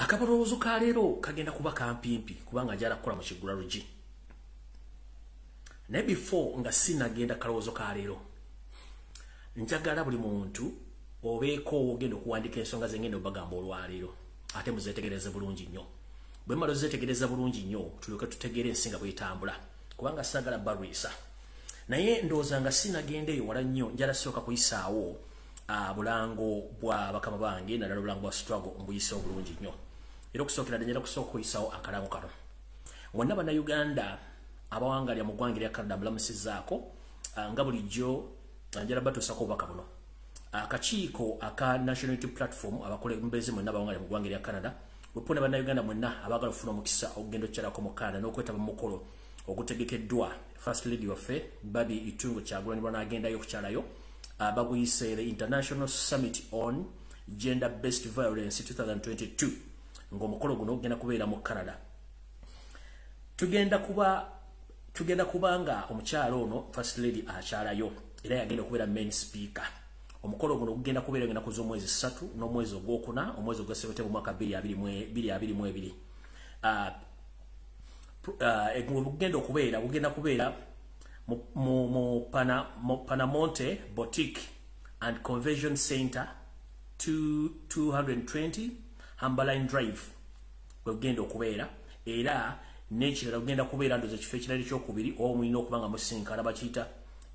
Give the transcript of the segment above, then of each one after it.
Akabalowoozo ka leero kagenda kuba kampimpi kubanga njala kukola mu Kigula Lugi. Naye before nga sinagenda kalowoozo ka leero, njagala buli muntu obeeko ogenda okuwandika ensonga ze ngenda obagamba olwaleero ate muzeetegereze bulungi nnyo. Bwe mmala ozeetegereza bulungi nnyo tulyoke tutegeere ensi nga bw'etambula kubanga saagala balwisa. Naye ndowooza nga sinagenda eyo wala nnyo njala sooka kuyisaawo bulango bwa bakama bange naddala obulango bwa struggle mbuyise obulungi nnyo. Era okusookera ddala njala kusooka kuyisaawo akalango kano. Wonna bannayuganda abawangalya mu ggwanga erya Canada mbulamusizzaako nga bulijjo njala batuusako obubaka buno. Akakiiko aka National Unity Platform abakulembeze mwenna abawangalya mu ggwanga erya Canada bwepona bannayuganda mwenna abaagala okufuna omukisa okugenda okukyalako mu Canada n'okwetaba mu mukolo ogutegekeddwa First Lady waffe Babi Itungo Kyagulanyi n'agendayo okukyalayo baguyise the International Summit on Gender-Based Violence 2022 ng'omukolo guno ogenda kubeera mu Canada. Tugenda kubanga omukyalo ono First Lady akyalayo era yagenda okubeera main speaker. Omukolo guno gugenda kubeera ngenda kuza omwezi 3 n'omwezi ogwokuna omwezi ogwa September mu mwaka 2022. Gugenda kubeera mu Panamonte Boutique and Convention Center 220 Humberline Drive gugenda okubeera era n'ekirala gugenda kubeera ndoza ekifo ekirala ekyokubiri oba mulina okubanga musinkana bakiyita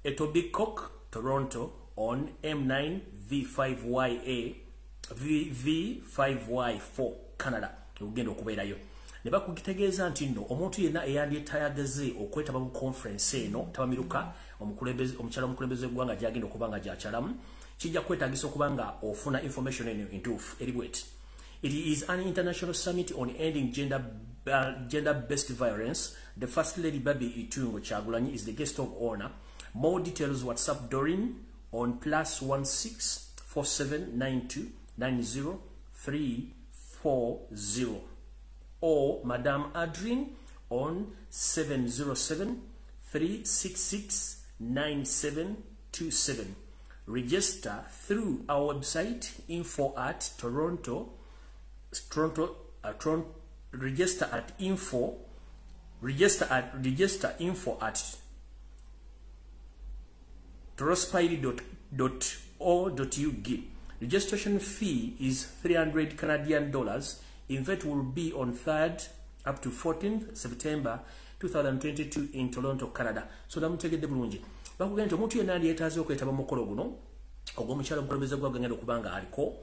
Etobicoke Toronto on M9 V5Y4 Canada gugenda okubeerayo. Ne bakugitegeeza nti nno omuntu yenna eyandyetayagaze okwetaba mu conference eno tabamiruka omukyala omukulembeze gwanga gyagenda okubanga gyakyalamu kijja kwetagisa okubanga ofuna information eno entuufu eri bweti. It is an international summit on ending gender-based violence. The First Lady Babi Itungo Kyagulanyi is the guest of honor. More details WhatsApp Doreen on +16 4792 90340 or Madame Adrien on 707 366 9727. Register through our website info at register info at torospiley.org. Registration fee is $300 Canadian. Event will be on 3rd up to 14th September 2022 in Toronto, Canada. So namutegedde bulungi. Bakugenda nti omuntu yenna yeetaaze okwetaba mu mukolo guno ogw'omukyala omukulembeze gwagenda okubanga aliko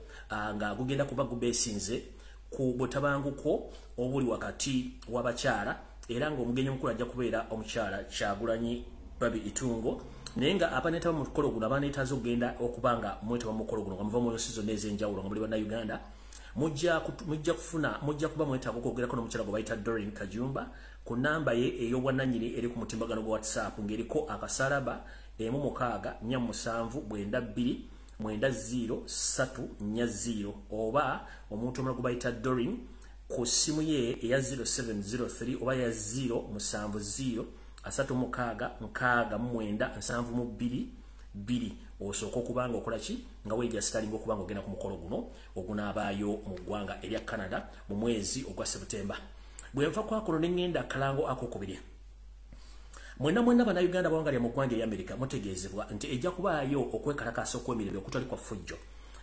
nga gugenda kuba gubeesinze ku butabanguko obuli wakati w'abakyala era ng'omugenyi omukulu ajja kubeera omukyala Kyagulanyi Babi Itungo. Naye nga abaneetaba mu mukolo guno abaneetaaze okugenda okubanga mwetaba mu mukolo guno nga muva mu nsi zonna ez'enjawulo nga muli bannayuganda mujja kuba mwetaaga okwogerako n'omukyala gwe bayita Doreen Kajumba ku nnamba ye ey'obwannannyini eri ku mutimbagano gwa WhatsApp ng'eriko akasalaba 169729090 oba omuntu omulala gwe bayita Doreen ku ssimu ye eya 0703 oba ya 070 366972 osooka okubanga okola ki nga weeja sitalinga okubanga ogenda ku mukolo guno ogunaabaayo mu ggwanga erya Canada mu mwezi ogwa September. Bwe nva kwakono ne ŋŋenda akalango akokubiri. Mwenna bannayuganda bawangalya mu ggwanga erya Amerika mutegeezebwa nti ejja kubaayo okwekalakaasa okw'emirembe okutali kwa ffujjo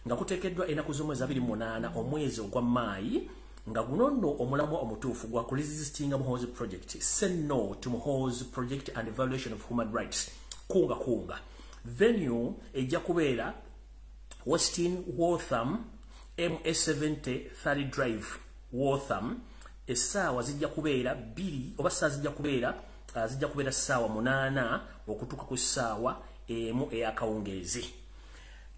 nga kuteekeddwa ennaku z'omwezi 28 omwezi ogwa Maayi nga guno nno omulamwa omutuufu gwa kuresistinga Muhoozi Project. Say no to Muhoozi Project and the violation of human rights. Kunga. Venue ejja kubeera Westin Waltham MS70 30 Drive Waltham. Essaawa zijja kubeera 2 oba saa zijja kubeera ssaawa 8 okutuuka ku ssaawa 1 ey'akawungeezi.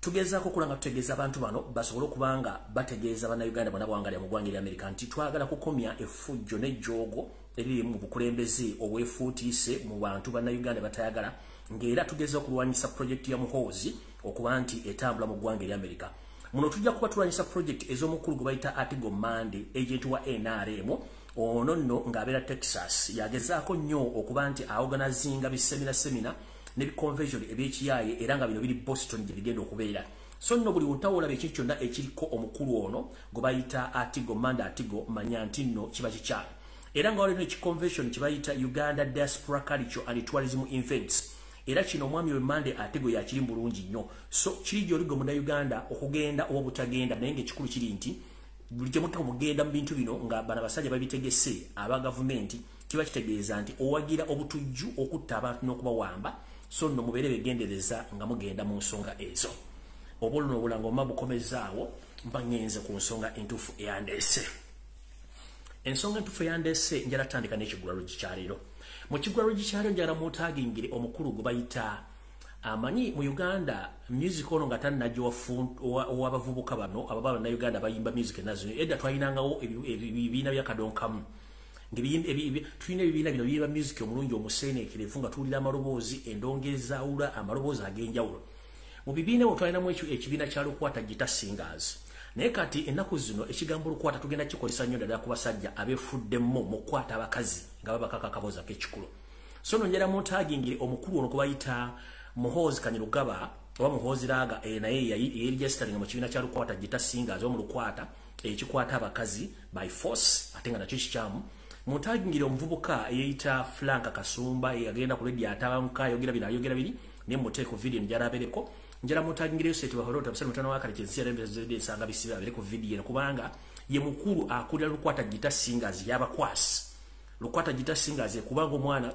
Tugezaako okulanga tutegeeza abantu bano basobole okubanga bategeeza bannayuganda bonna bawangalya mu ggwanga erya Amerika nti twagala kukomya effujjo n'ejjoogo eriri mu bukulembeze obwefuutiise mu bantu bannayuganda batayagala ng'era tugeza okulwanyisa projekiti ya Muhoozi okuba nti etambula mu ggwanga erya Amerika. Muno tujja kuba tulwanyisa projekiti ez'omukulu gwe bayita Artigo Mande agent wa NRM ono nno ng'abeera Texas yagezaako nnyo okuba nti aorganizinga bisemina ne convention eby'ekiyaaye era nga bino biri Boston gye bigenda okubeera so nno buli ontawula ekintu kyonna ekiriko omukulu ono gwe bayita Atigo Manda Atigo manya nti nno kiba kikyalo era nga waliwo ekiconvention kye bayita Uganda Diaspora Culture and Tourism Events era kino omwami we Manda Atigo yakiri bulungi nnyo so kiri gy'oligo mu Uganda okugenda oba butagenda naye ng'ekikulu kiri nti buli gye mutta mugenda mu bintu bino nga bana basajja babitegese aba gavumenti kiba kitegeeza nti owagira obutujju okutta abantu n'okubawamba so nno mubeere begendereza nga mugenda mu nsonga ezo obuluno obulanga omma bukomezaawo mba ngenze ku nsonga entuufu eyandeese ensonga entuufu eyandeese njala tandika n'ekigulalo gikyaleero mu kigulalo gikyaleero njala mutagingire omukulu gwe bayita amanyi mu Uganda music ono nga tannajja owabavubuka bano ababa na Uganda bayimba music nazo edda twalinangawo ebibiina byakadonkamu tulina ebibiina bino biyimba music omulungi omuseeneekerevu nga tuwulira amaloboozi endongezaawula amaloboozi ag'enjawulo mu bibiina bwe twalinamu ekibiina kya Lukwata Gita Singers naye kati ennaku zino ekigambo Lukwata tugenda kikozesa nnyo ddala ku basajja abeefuddemu mu kukwata abakazi nga babakaka akaboozi ak'ekikulu so no njala muntagingire omukulu ono kubayita Muhoozi Kanyirugaba oba Muhoozi Laaga naye yali registering mu kibiina kya Lukwata Gita Singers omu Lukwata ekikwata abakazi by force ate nga nakyo kikyamu muntagingire omuvubuka eyeyita Frank Kasumba yagenda ku radio atabanka ayogera biri ne muteeko video njala abereko njala muntagingire sete bahoro tabasala mutano wakale kyensi yarembezede nsanga bisiba abereko video eno kubanga ye mukulu akulira Lukwata Gita Singers yabakwasi Lukwata Gita Singers kubanga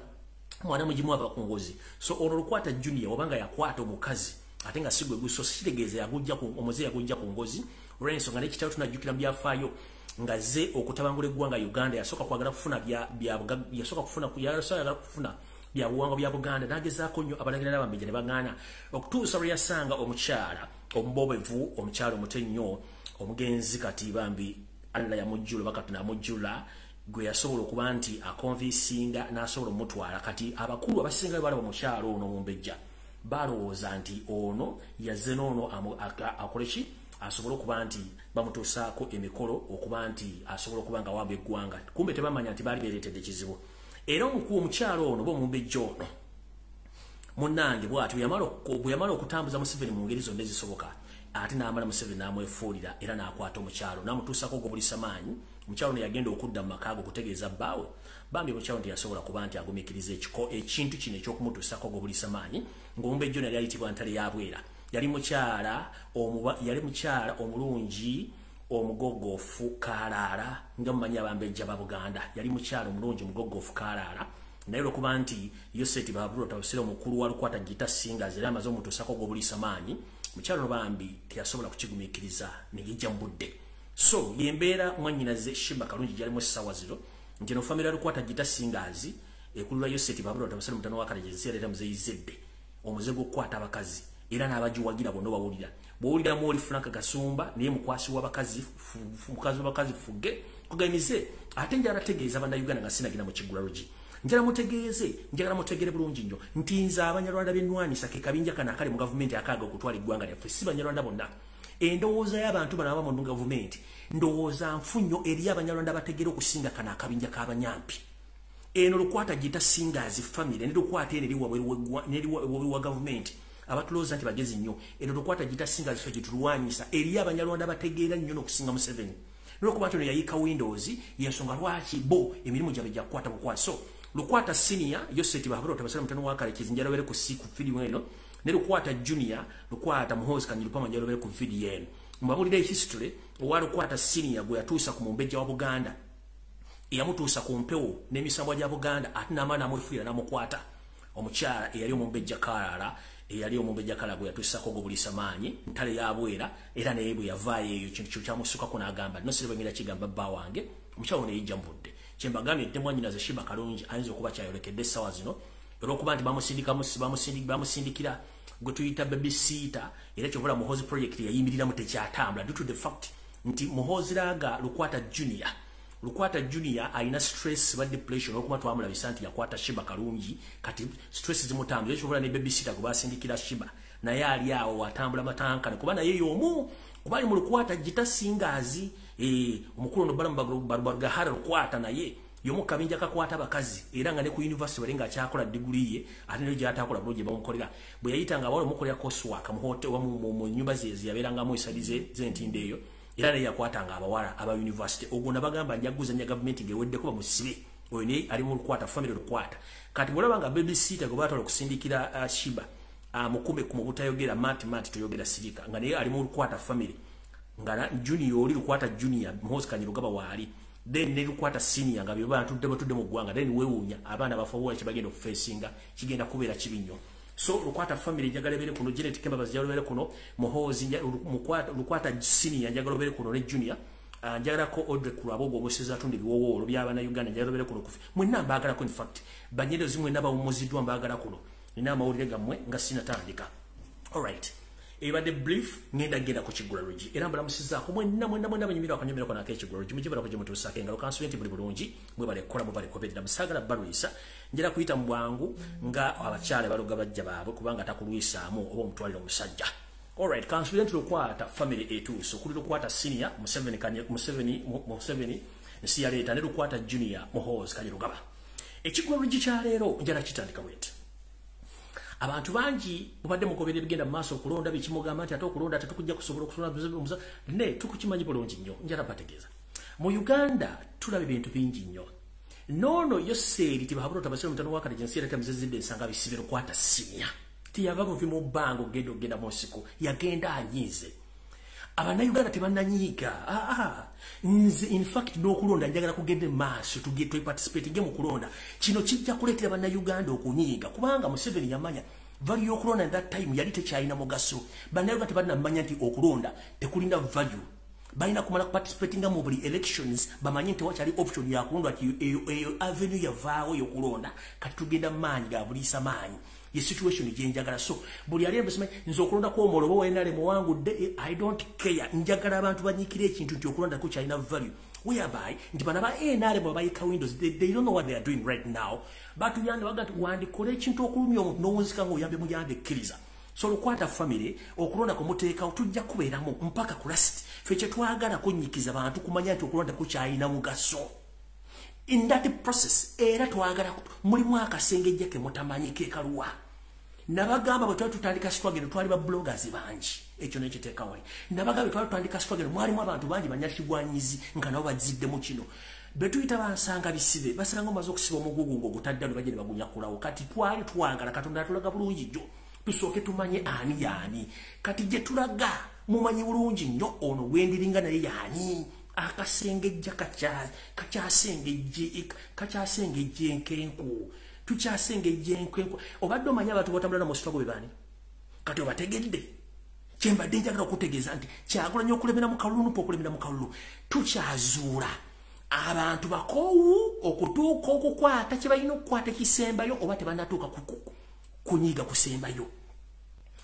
mwana mujimu abakungozi so ono Lukwata Junior wabanga yakwata omukazi ate nga sigwe guso kitegeeza yagujja ku omuze yagujja ku ngozi Renso nga nekitalo tunajjukira byafaayo nga ze okutabangula eggwanga Uganda yasoka kwagala kufuna kufuna bya buwangwa bya Buganda nagezaako nnyo abalagirira n'abambejja ne bagaana okutuusa lwe yasanga omukyala omubobevu omukyala omutennyo omugenzi kati bambi Allah yamujjula bakati namujjula gwe yasobola okuba nti akonvisinga n'asobola omutwala kati abakulu abasinga balaba omukyala ono omumbejja balowooza nti ono yazze n'ono akoleki asobola okuba nti bamutuusaako emikolo okuba nti asobola okuba nga wamba eggwanga kumbe tebamanya nti baali beereetedde ekizibu era omukyalo ono bomumbejja ono munnange bw'atyo bwe yamala okutambuza Museveni mu ngeri zonna ezisoboka ate n'amala Museveni n'amwefuulira era n'akwata omukyalo n'amutuusako ogobulisa maanyi omukyalo ono yagenda okudda mu makaago okutegeeza bbaawe bambi omukyalo nti yasobola kuba nti agumiikiriza ekintu kino eky'okumutuusako ogobulisa maanyi ng'omumbejja ono yali ayitibwa Ntale ya Bwera yali mukyala omulungi omugogofu Kalaala nga mumanyi abambejja ba Buganda yali mukyala omulungi omugogofu Kalaala naye lwokuba nti Yoseti Babulota tabusira omukulu wa Lukwata Gita Singers era amaze omutuusako ogobulisa maanyi mukyala ono bambi teyasobola kukigumiikiriza ne yijja mu budde so yembeera mwannyinaze Shimba Kalungi gyalimu essaawa ziro nti eno famire ya Lukwata Gita Singers ekulirwa Yoseti Babulota tabusira mutano wa Kalejezi era muzeyizedde omuze gw'okukwata abakazi era n'abagiwagira bonna bawulira bw'owuliramu oli Frank Kasumba naye mukwasi w'abakazi mukazi w'abakazi Fuge kugamize ate njala tegeeza bannayuganda nga sinagina mu kigulalo gi njala mutegeere bulungi nnyo nti nze abanyarwanda b'ennwanisa ke kabinja kano akali mu gavumenti akaaga okutwala eggwanga lyaffe si banyarwanda bonna endowooza y'abantu bano abamu mu gavumenti ndowooza nfu nnyo eri abanyarwanda bategeera okusinga kano akabinja k'abanyampi eno Lukwata Gita Singers family ne Lukwata eri wabweru wa gavumenti abatulooza nti bagezi nnyo eno Lukwata Gita Singers ffe gitulwanyisa eri abanyarwanda bategeera nnyo n'okusinga Museveni n'okuba nti ono yayiika Windows yensonga lwaki bo emirimu gyabwe gya kukwata bukwasi so Lukwata Senior Yoseti Babulota tabasira mutano wa Kalekezi njala bere ku video eno ne Lukwata Junior Lukwata Muhoozi Kanyirugaba njala bere ku video eno mbabulira history owa Lukwata Senior gwe yatuusa ku mumbejja wa Buganda eyamutuusa ku mpewo n'emisambwa gya Buganda ate n'amaana amwefuira n'amukwata omukyala eyali omumbejja Kalaala eyali omumbejja Kalaala gwe yatuusako ogobulisa maanyi Ntale ya Bwera era naye bwe yavaayo eyo kintu kyamusukako n'agamba no sire bwengera kigamba bba wange omukyala ono yejja mbudde kyembagambye nti mwannyinaze Shimba Kalungi ayinza okuba kyayolekedde essaawa zino olw'okuba nti bamusindikira gwe tuyita babysitter era kyovula Muhoozi project yayimiriramu tekyatambula due to the fact nti Muhoozi Laaga Lukwata Junior alina stress ba depression olw'okuba twamulabisa nti yakwata Shimba Kalungi kati stress zimutambula ekyobola ne babysitter gwe basindikira Shimba naye ali awo atambula matankane kuba naye y'omu kuba ali mu Lukwata Gita Singers omukulu ono Barugahara Lukwata naye yomu kabinja kakwata abakazi era nga ne ku university balinga akyakola degree ye ate ne gyatakola bulungi bamukolera bwe yayitanga abawala mukolera coursework mu nyumba ze yaberanga mu isadize zentinde eyo era ne yakwatanga abawala aba university ogwo nabagamba njaguza nya government ngewedde kuba musibe oyo ne ali mu lukwata family lukwata kati mulaba nga babysitter gwe batala okusindikira Shiba mukumbe ku mubutayogera mati toyogera sirika nga naye ali mu lukwata family nga junior oli lukwata junior Mhozi Kanyirugaba waali then ne lukwata senior nga byo batudde mu gwanga then wewunya abaana bafawo kibagenda okufacinga kigenda kubeera kibinyo so lukwata family njagala bere kuno Janet Kemba bazijalo bere kuno Muhozi lukwata senior njagala bere kuno ne junior njagala ko Audrey Kulabogo oboseza tunde biwowo by'abana Uganda njagala bere kuno kufi mwenna mbagala ko in fact banyero zimwe naba umuzidwa mbagala kuno nina amawulire gammwe nga sinatandika alright ebadde brief ngenda genda ku kigulaluji era mbala musizaako mwenna banyumira akanyumira kona ak'ekigulaluji mujibala ko gyemutuusako engalo kansulenti buli bulungi mwe bale kukola mubale kobedda musagala balwisa njera kuyita mu bwangu nga abakyala baloga bajja baabwe kubanga takulwisaamu oba omutwalira omusajja alright kansulenti lukwata family etuuso kuli lukwata senior Museveni nsi yaleeta ne lukwata junior Muhozi Kanyirugaba ekigulaluji kya leero njala kitandika bwete abantu bangi mubadde mukobere bigenda maaso okulonda bikimugamba nti ate okulonda tetukujja kusobola okusonda ne tukukimanyi bulungi nnyo njala bategeeza mu Uganda tulaba ebintu bingi nnyo nono yo seeri tibahabula tabasira mutano wakati jinsi yaleta mzizide nsanga bisibiro kwata sinya tiyava mu bango genda mu nsiko yagenda anyize abana Uganda tebananyiga nze in fact n'okulonda njagala kugende maaso to participate mu kulonda kino kijja kuleetera abana Uganda okunyiga kubanga Museveni yamanya value y'okulonda at that time yali tekyalina mugaso bana Uganda tebanamanya nti okulonda tekulinda value balina kumala participating mu buli elections bamanye nti wakyali option ya kulonda ati eyo avenue yavaawo y'okulonda kati tugenda maanyi ga buliisa maanyi ye situation jenjagala so buli ali mbesime nzo okulonda ko omolobo wenale muwangu de I don't care njagala abantu banyikire ekintu nti okulonda ko kyalina value whereby ndi bana ba enale baba bayika windows they don't know what they are doing right now but yandi bagati wandi kole ekintu okulumya omuntu n'owunzika ng'oyambe muyambe ekkiriza so lukwata family okulonda ko muteeka tujja kubeeramu mpaka ku last feche twagala kunyikiza abantu kumanya nti okulonda ko kyalina mugaso in that process era twagala mulimu akasengejja ke mutamanyi ke kaluwa nabagamba bwe tutandika struggle twali ba bloggers bangi ekyo nekiteeka wali nabagamba twali tutandika struggle mwalimu abantu bangi banyakigwanyizi nga nabo bazidde mu kino betuyita bansanga bisibe basanga maze okusiba omugugungo gutaddalo bagende bagunyakulawo kati twali twangala katonda atulaga bulungi jjo tusooke tumanye ani yani kati gye tulaga mumanyi bulungi nnyo ono gwendiringa naye yani akasengejja kakyasengejje enkenku tukyasengejje enkenku obadde omanya abantu botambula mu struggle bebani kati obategedde kyembadde njagala okutegeeza nti Kyagulanyi okulemera mu kalulu okulemera mu kalulu tukyazuula abantu bakoowu okutuuka okukwata kye balina okukwata ekisembayo oba tebanatuuka kunyiga kusembayo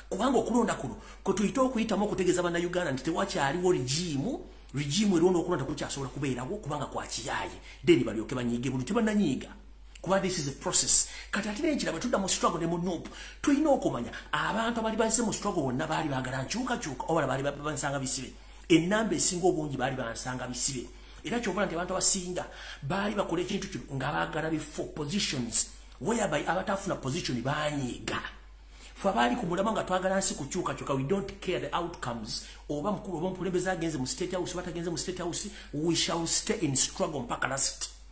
kubanga okulonda kuno kwe tuyita okuyitamu okutegeeza bana Uganda nti tewakyaliwo regimu erona okulonda kukyasobola kubeerawo kubanga kwakiyaaye then balyoke banyiige buli tebananyiiga kuba this is a process kati ate n'ekiraba tudda mu struggle ne mu nuupu tulina okumanya abantu abali bazze mu struggle bonna baali baagala nkyukakyuka obala baali bansanga bisibe ennamba esinga obungi baali bansanga bisibe era kyobala nti abantu abasinga baali bakola ekintu kino nga baagala bifo positions whereby abatafuna position banyiiga fe abaali ku mulama nga twagala nsi kukyukakyuka we don't care the outcomes oba mukulu oba omukulembeze agenze mu state house oba tagenze mu state house we shall stay in struggle mpaka last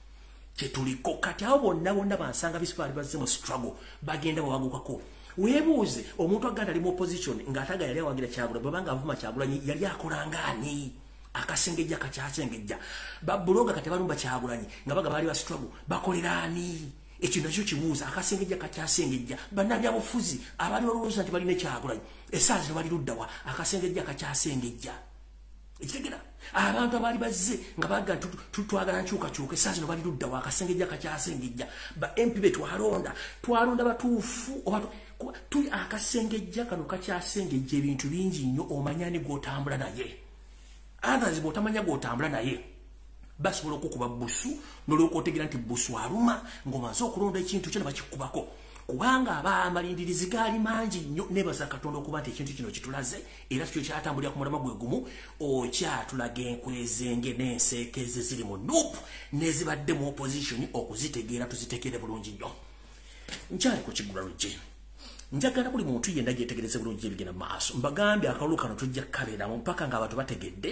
kyetuliko kati abo bonna bansanga bisi baali bazze mu struggle bagenda bwewagukako weebuuze omuntu aganda ali mu opposition ng'ataga yali awagira Kyagulanyi bwebanga avuma Kyagulanyi yali akolanga ani akasengejja kakyasengejja babuloga kati balumba Kyagulanyi nga baga baali ba struggle bakolera ani ekyo nakyo kibuuza akasengejja kakyasengejja bannabyabufuzi abaali balowooza nti balina Kyagulanyi essaazi ne bali luddawa akasengejja kakyasengejja ekitegera abantu abaali bazze nga baga twagala nkyukakyuka essaazi ne bali luddawa akasengejja kakyasengejja ba MP be twalonda batuufu oba akasengejja kano kakyasengejja ebintu bingi nnyo omanyani gw'otambula naye others bw'otamanya gw'otambula naye basobola okukuba busu n'olwoka otegera nti busu aluma ng'omaze okulonda ekintu kyo ne bakikubako kubanga amalindirizi gaali mangi nnyo nebaza Katonda okuba nti ekintu kino kitulaze era kyo kyatambulira ku mulama gwe gumu okyatulaga enkwezenge n'enseekeze ziri mu nuupu n'ezibadde mu opposition okuzitegeera tuzitekere bulungi nnyo nkyali ku kiggula lujje njagala buli muntu yenna gyetegereze bulungi ebigenda maaso mbagambye akalulu kano tujja kukabeeramu mpaka ng'abantu bategedde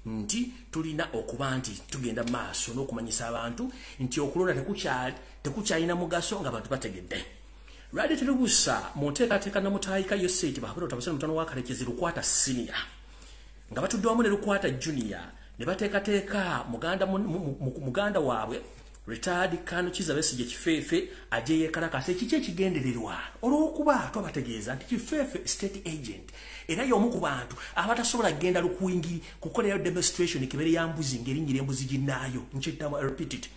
nti tulina okuba nti tugenda maaso n'okumanyisa abantu nti okulonda tekukyalina mugaso ng'abantu bategedde Radi Terubusa monteekateeka namutaayika yo seeti bahabula otabasana mutano wa Kalekezi Lukwata senior nga batudde wamu ne Lukwata junior ne bateekateeka muganda waabwe retired Kano Kizabesi Kifeefe aje yekalakasa ekiki ekigendererwa olw'okuba twabategeeza nti Kifeefe state agent era y'omu ku bantu abatasobola kugenda lukwingi kukolerayo demonstration kebere ya mbuzi ng'erinnyira embuzi ginnaayo nkyeddamu repeat it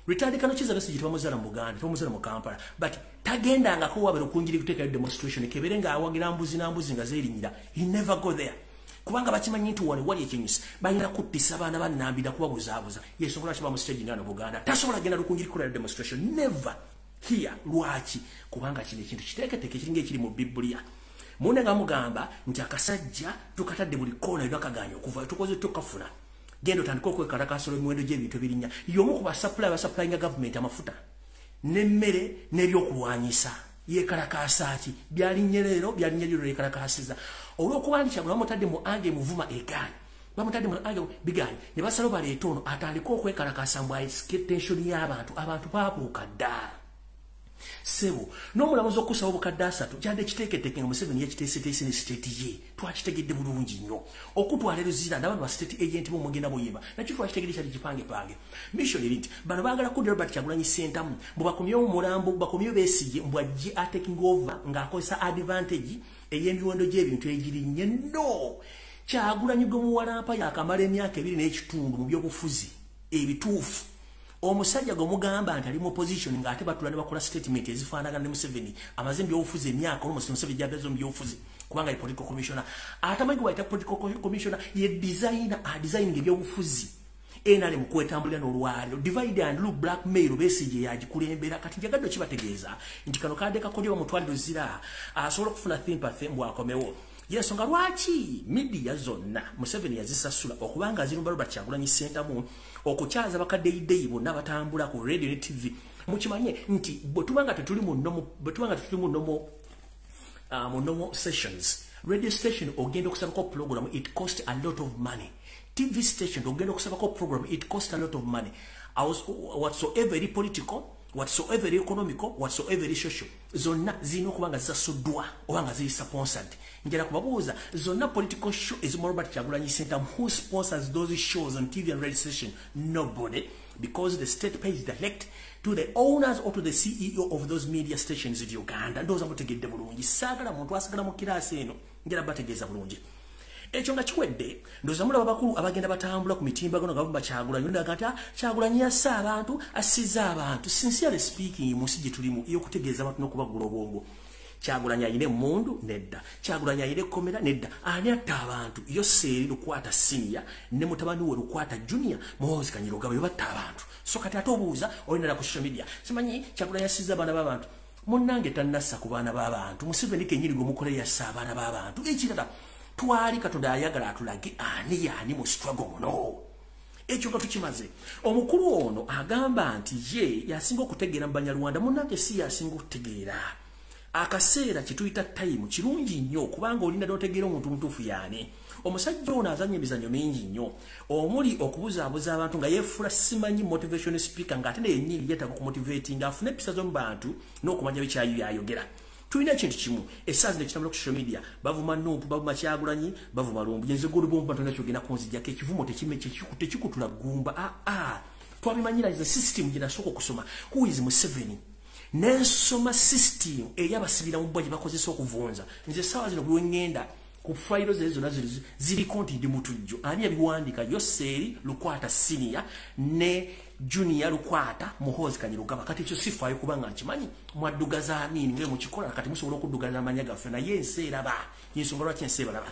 retired Kano Kizabesi gitwa muzala mu Buganda muzala mu Kampala but tagendangako wabere okwingira kuteekayo demonstration kebere ng'awagira mbuzi n'ambuzi nga zeerinnyira he never go there kubanga bakimanyi nti wali ekinyusi balina kuttisa abaana bannambira kubabuzaabuza yesobola kiba mu stage nano Buganda tasobola genda lukungira kukola demonstration never here lwaki kubanga kino ekintu kiteeketeeke kiringa ekiri mu Biblia munne nga mugamba nti akasajja tukatadde buli koona ebakaganya okuva tukoze tukafuna gendo tandika okwekalakaasa olw'emiwendo gy'ebintu ebirinya y'omu ku basaplayinga government amafuta n'emmere n'ebyokulwanyisa yekalakaasa ki byalinnye leero yekalakaasiza olw'okuba nti Kyagulanyi bamutadde mu anje muvuma egaani bamutadde mu anje bigaani ne basalawo baleeta ono atandika okwekalakaasa mbu tension y'abantu baabuuka ddala sebo n'omulamuzi okusaba obukadde 3 kyadde kiteeketeeke nga Museveni yekiteeseteese ne state ye twakitegedde bulungi nnyo okutwala eruzira n'abantu ba state agent bomugenda muyimba nakyo twakitegedde kyali kipange missionary nti bano baagala kudde Robert Kyagulanyi sentamu mbu bakomyewo mulambo bakomyewo Besigye mbu ajje taking over ng'akozesa advantage ey'emiwendo gy'ebintu egirinnye no Kyagulanyi gwe muwalampa yakamala emyaka 2 n'ekitundu mu byobufuzi ebituufu omusajja gomugamba nti ali mu position ng'ate batula ne bakola statement ezifaanagana ne Museveni amaze by'obufuzi emyaka almost Museveni gy'abezo by'obufuzi kubanga ali political commissioner atamanyi waita political commissioner ye designer eby'obufuzi enale mu kwetambulira n'olwaliro divide and rule blackmail Besigye yagikulembera kati njagadde kibategeeza nti kano kadde kakolebwa mutwaliro zira asobola okufuna sympathy mbw akomewo yensonga lwaki media zonna Museveni yazisasula okubanga azirumba Robert Kyagulanyi sentamu okukyaza bakaddeyideyi bonna batambula ku radio ne TV mukimanye nti bwetubanga tetuli mu nomo sessions radio station ogenda okusabako program it cost a lot of money TV station ogenda okusabako program it cost a lot of money whatsoever political whatsoever economical whatsoever social zonna zino kubanga zisasuddwa obanga ziri sponsored njera kubabuuza zonna political show is more about Kyagulanyi Center who sponsors those shows on TV and radio station nobody because the state pays direct to the owners or to the CEO of those media stations in Uganda ndoza mutegedde bulungi sagala muntu asigala mu kirasi eno njera bategeeza bulungi ekyo nga kiwedde ndoza mulaba bakulu abagenda batambula ku mitimbagano gabamba Kyagulanyi ndagata Kyagulanyi yassa abantu asiza abantu sincerely speaking musije tulimu iyo kutegeeza abantu n'okubagula obwongo Kyagulanyi ayine mundu nedda Kyagulanyi ayine komera nedda ani atta abantu yo seeri Lukwata senior ne mutabani we Lukwata junior Muhoozi Kanyirugaba yo batta abantu so kati atobuuza olina ku social media simanyi Kyagulanyi yasiza abaana b'abantu munnange tannassa ku baana b'abantu Museveni kenyirigo mukole yassa abaana b'abantu ekirala twali Katonda ayagala atulage ani mu struggle muno ekyo nga tukimaze omukulu ono agamba nti ye yasinga okutegeera mu Banyarwanda munnange si yasinga okutegeera akaseera kituyita time kirungi nnyo kubanga olinda n'otegeera omuntu mutuufu yaani omusajja ono azanya emizanyo mingi nnyo omuli okubuzaabuza abantu nga yeefula simanyi motivation speaker ng'ate naye yennyini yeetaaga okumotivatinga afune empisa z'omu bantu n'okumanya bikyayo byayogera tulina ekintu kimu essaazi nekitambula ku social media bavuma Nuupu bavuma Kyagulanyi bavuma Lumbuye nze golubomba ntona kyogenda kunzijjako ekivumo tekikutula ggumba twabimanyira the system gye nasooka okusoma who is Museveni nensoma system eyabasibira mu bwa gye bakozesa okuvunza nze essaawa zino bwe ngenda ku fayiro ze zonna ziriko nti ndi mutujjo ani yabiwandiika yo seeri Lukwata senior ne junior Lukwata Muhoozi Kanyirugaba kati ekyo sifaayo kubanga nkimanyi mwaddugaza nini ngere mukikola kati musobola okuddugaza amanya gaffe naye ensi eraba yensonga lwaki ensi ebalaba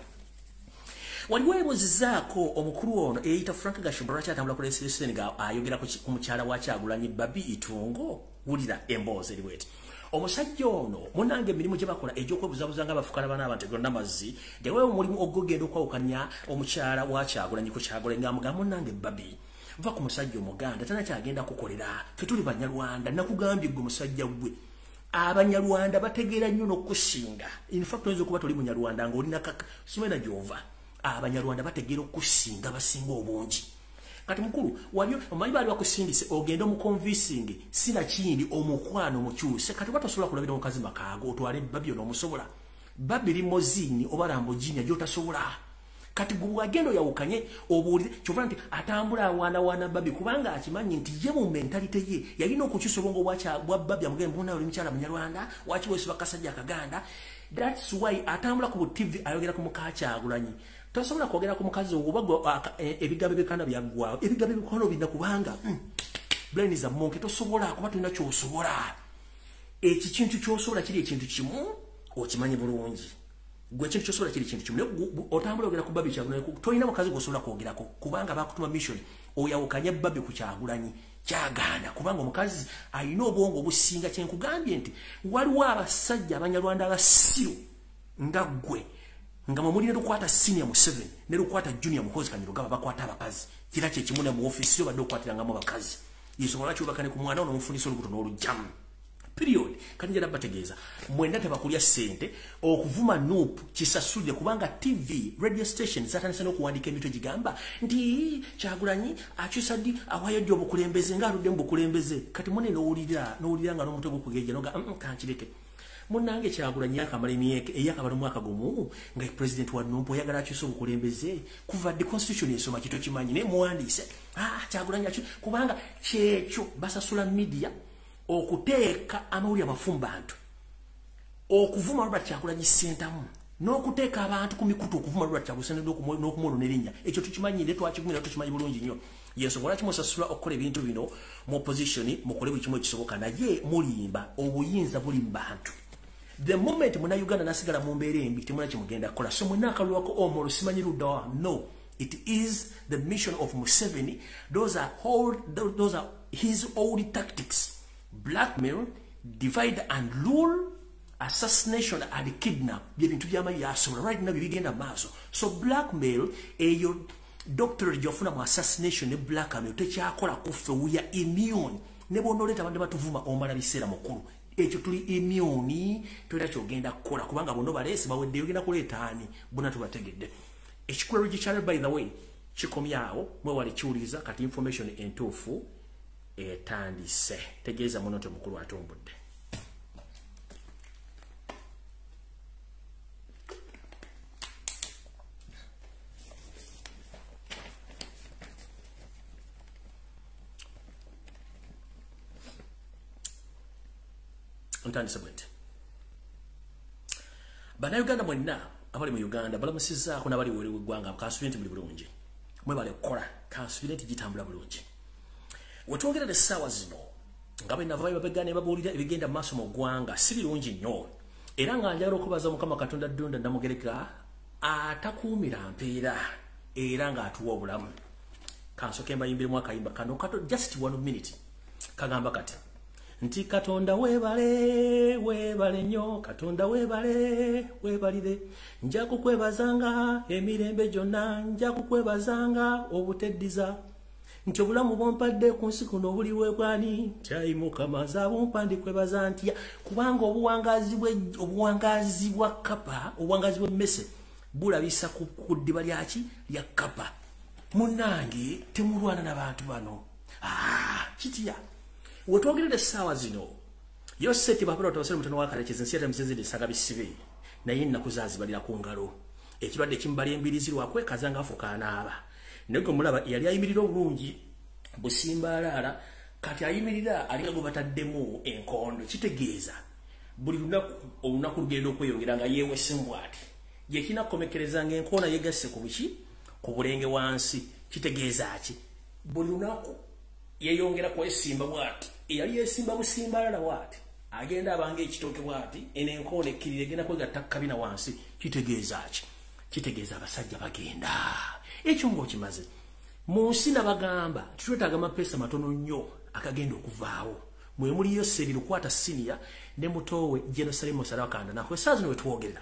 waliwo ebuuzizaako omukulu ono eyita Frank Gashumba lwaki atambula ku leseseni nga ayogera ku mukyala wa Kyagulanyi Babi Itungo wulira emboozi eri bweti omusajja ono munange emirimu gye bakola egy'okwebuzabuza ng'abafukana bana abantu egonna mazzi dewewe mulimu ogugenda okwawukanya omukyala wa Kyagulanyi ku Kyagulanyi ng'amugamba munange babi va ku musajja omuganda tana kyagenda kukolera ffe tuli Banyarwanda nakugambye gwe musajja gwe Abanyarwanda bategeera nnyo n'okusinga in fact oyinza okuba toli Munyarwanda ng'olina simena gy'ova Abanyarwanda bategeera okusinga basinga obungi kati mukulu wabyo omanyi bali bakusindise ogenda mu convincing sina kindi omukwano mukyuse kati batosobola kulabira omukazi makaago otwale babyo n'omusobola babiri mozini oba Lamborghini gy'otasobola kati gwe agendo yawukanye obuulire kyova nti atambula wana babi kubanga akimanyi nti ye mu mentality ye yalina okukyusa obwongo bwa babi amugende mbona oli mukyala Munyarwanda waki wesi bakasajja akaganda that's why atambula ku TV ayogera ku muka Kyagulanyi tosobola kwogera ku mukazi oba ebigambo bikana byaggwawo ebigambo bikono binda kubanga brain is a monkey tosobola kuba tulina ky'osobola ekintu ky'osobola kiri ekintu kimu okimanyi bulungi gwe kintu ky'osobola kiri ekintu kimu otambula ogera ku babi Kyagulanyi tolina mukazi gwosobola kwogerako kubanga bakutuma mission oyawukanya babi ku Kyagulanyi kyagana kubanga omukazi alina obwongo obusinga kyenkugambye nti waliwo abasajja Abanyarwanda abasiru nga ggwe nga mulina lukwata senior mu 7 ne lukwata junior mu hozi kanyiruga bakwata abakazi kira kye kimune mu office yo badde okwatirangamu abakazi yisobola kyubakane ku mwana onomufunisa olubuto n'olujjamu period kati njala bategeeza mwenda tebakulya sente okuvuma noop kisasulye kubanga TV radio station zatandise n'okuwandika emitwe gigamba nti Kyagulanyi akyusa ddi awayo ddi obukulembeze ng'aludde mu bukulembeze kati mune n'owulira nga n'omutwe gukugeja noga kankireke munange Kyagulanyi yakamala emyaka eyakamala omwaka gumu nga president wa Numpo yagala akyusa obukulembeze kuva the constitution esoma kito kimanyi ne muwandiise Kyagulanyi kubanga kyekyo basasula media okuteeka amawulire amafumba bantu okuvuma Robert Kyagulanyi sentamu n'okuteeka abantu ku mikutu okuvuma Robert Kyagulanyi n'okumwono n'erinnya ekyo tukimanyire twakigumira tukimanyi bulungi nnyo yesobola kimusasula okukola ebintu bino mu opposition mukole buli kimu ekisoboka naye mulimba obuyinza buli mu bantu the moment muna Uganda nasigala mu mbeera embi temuna kimugenda kukola so mwina akalwako omolo simanyi ludda no it is the mission of Museveni those are his old tactics blackmail divide and rule assassination and kidnap byebintu byamayi yasobola right now bigenda maaso so blackmail eyo doctor jofuna mu assassination ne blackmail tekyakola kuffe we are immune ne bonoleta bande batuvuma omala biseera mukulu ekyo tuli immune toyita kyogenda kukola kubanga bono balesi bawedde yogenda kuleeta ani bona tubategedde ekikwero gikyale by the way kikomyawo mwewale kiwuliriza kati information entuufu etandise tegeeza muno nti mukulu atumbudde ntandise bwente Bannayuganda mwenna abali mu Uganda balamusizaako n'abali weri w'eggwanga kansubire nti buli bulungi mwebale kukola kansubire nti gitambula bulungi wetwongerera essaawa zino nga bwe navayo babegane babuulira ebigenda mu maaso mu ggwanga si birungi nnyo era nga njagala okubaza Mukama Katonda Ddunda Namugereka atakuumira mpeera era ng'atuwa obulamu kansooke mbayimbiremu akayimba kano kato just 1 minute kagamba kati nti Katonda weebale nnyo Katonda weebalire nja kukwebazanga emirembe gyonna nja kukwebazanga obuteddiza nti obulamu bwompadde ku nsi kuno buli weebwani kyayi Mukama zaabumpa kwebaza ntya kubanga obuwangazi bwa kapa obuwangazi bw'emmese bulabisa ku ddiba lyaki lya kapa munnange temulwana n'abantu bano kitya wetwogerera essaawa zino Yoseti babula tawasere mutano wakalekeze nsi ate msenzede saga bisibe naye nnaku zaazibalira ku ngalo ekirwadde kimbali embirizi lwakwekaza ng'afuuka anaaba nego mulaba yali ayimirira obulungi busimbaalaala kati ayimirira alinga gwe bataddemu enkondo kitegeeza buli olunaku lugenda okweyongera nga yeewesemu ati yekinakomekerezanga enkoona yegasse ku buki ku bulenge wansi kitegeeza ki buli lunaku yeyongera kwesimba bwati eyali yesimba busimbalala bwati agenda abange ekitooke bwati ene enkoona ekkirira egenda kwegatta kabina wansi kitegeeza ki kitegeeza abasajja bagenda ekyo ng'okimaze mu nsi nabagamba twetaaga amapeesa matono nnyo akagenda okuvaawo mwe muliyo Seri Lukwata senior ne mutowe Jerusalem Sarakanda na kwesazi ne wetuogerera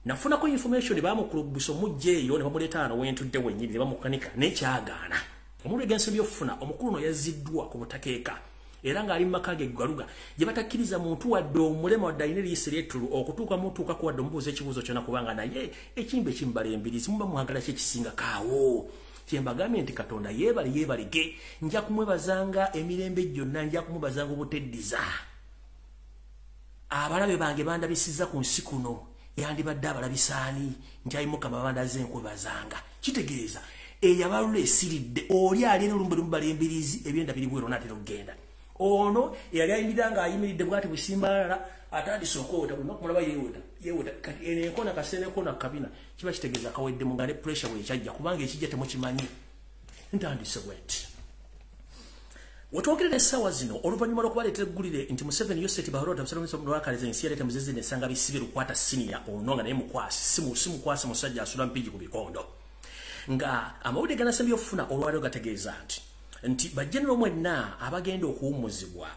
nafuna ko information bamukulubuso mujjeyo ne bamuletaano wentudde wenyiri ne bamukanika ne kyagaana omulu egense byofuna omukulu no yaziddwa ku butakeeka era nga ali makage galuga je batakiriza muntu wadde omulema wadde ayina liyisire ettulu okutuuka mutuuka ku wadde omubuuza ekibuuzo kyonna kubanga naye ekimbe kimbala embirizi muba muhagala kye kisinga kaawo kyembagambye nti Katonda yeebalege nja kumwebazanga emirembe gyonna nja kumwebazanga obuteddiza abalabe bange bandabisiza ku nsi kuno yandibadde abalabisaani njayi Mukama bandaze nkwebazanga kitegeeza eyabalula esiridde oli ali n'olumbe lumbala embirizi ebyenda biri bwero natera okugenda ono yali ayimiranga ayimiridde bwati busimbalala atandise okweweta buli kumulaba yeweta kati enenkona kasenekona kabina kiba kitegeeza kawedde mungane pressure bwekyajja kubanga ekijja temukimanyi ntandise bweti wetwogerera essaawa zino oluvannyuma lw'okubaleetera eggulire nti Museveni Yoseti Bahorota Museveni ensi yaleeta muzeze nesanga bisibe Lukwata senior ono nga naye mukwasi simukwasi musajja asula mpigi ku bikondo nga amawulire ganasembye okufuna olwaliro gategeeza nti bajjenero mwenna abagenda okuwummuzibwa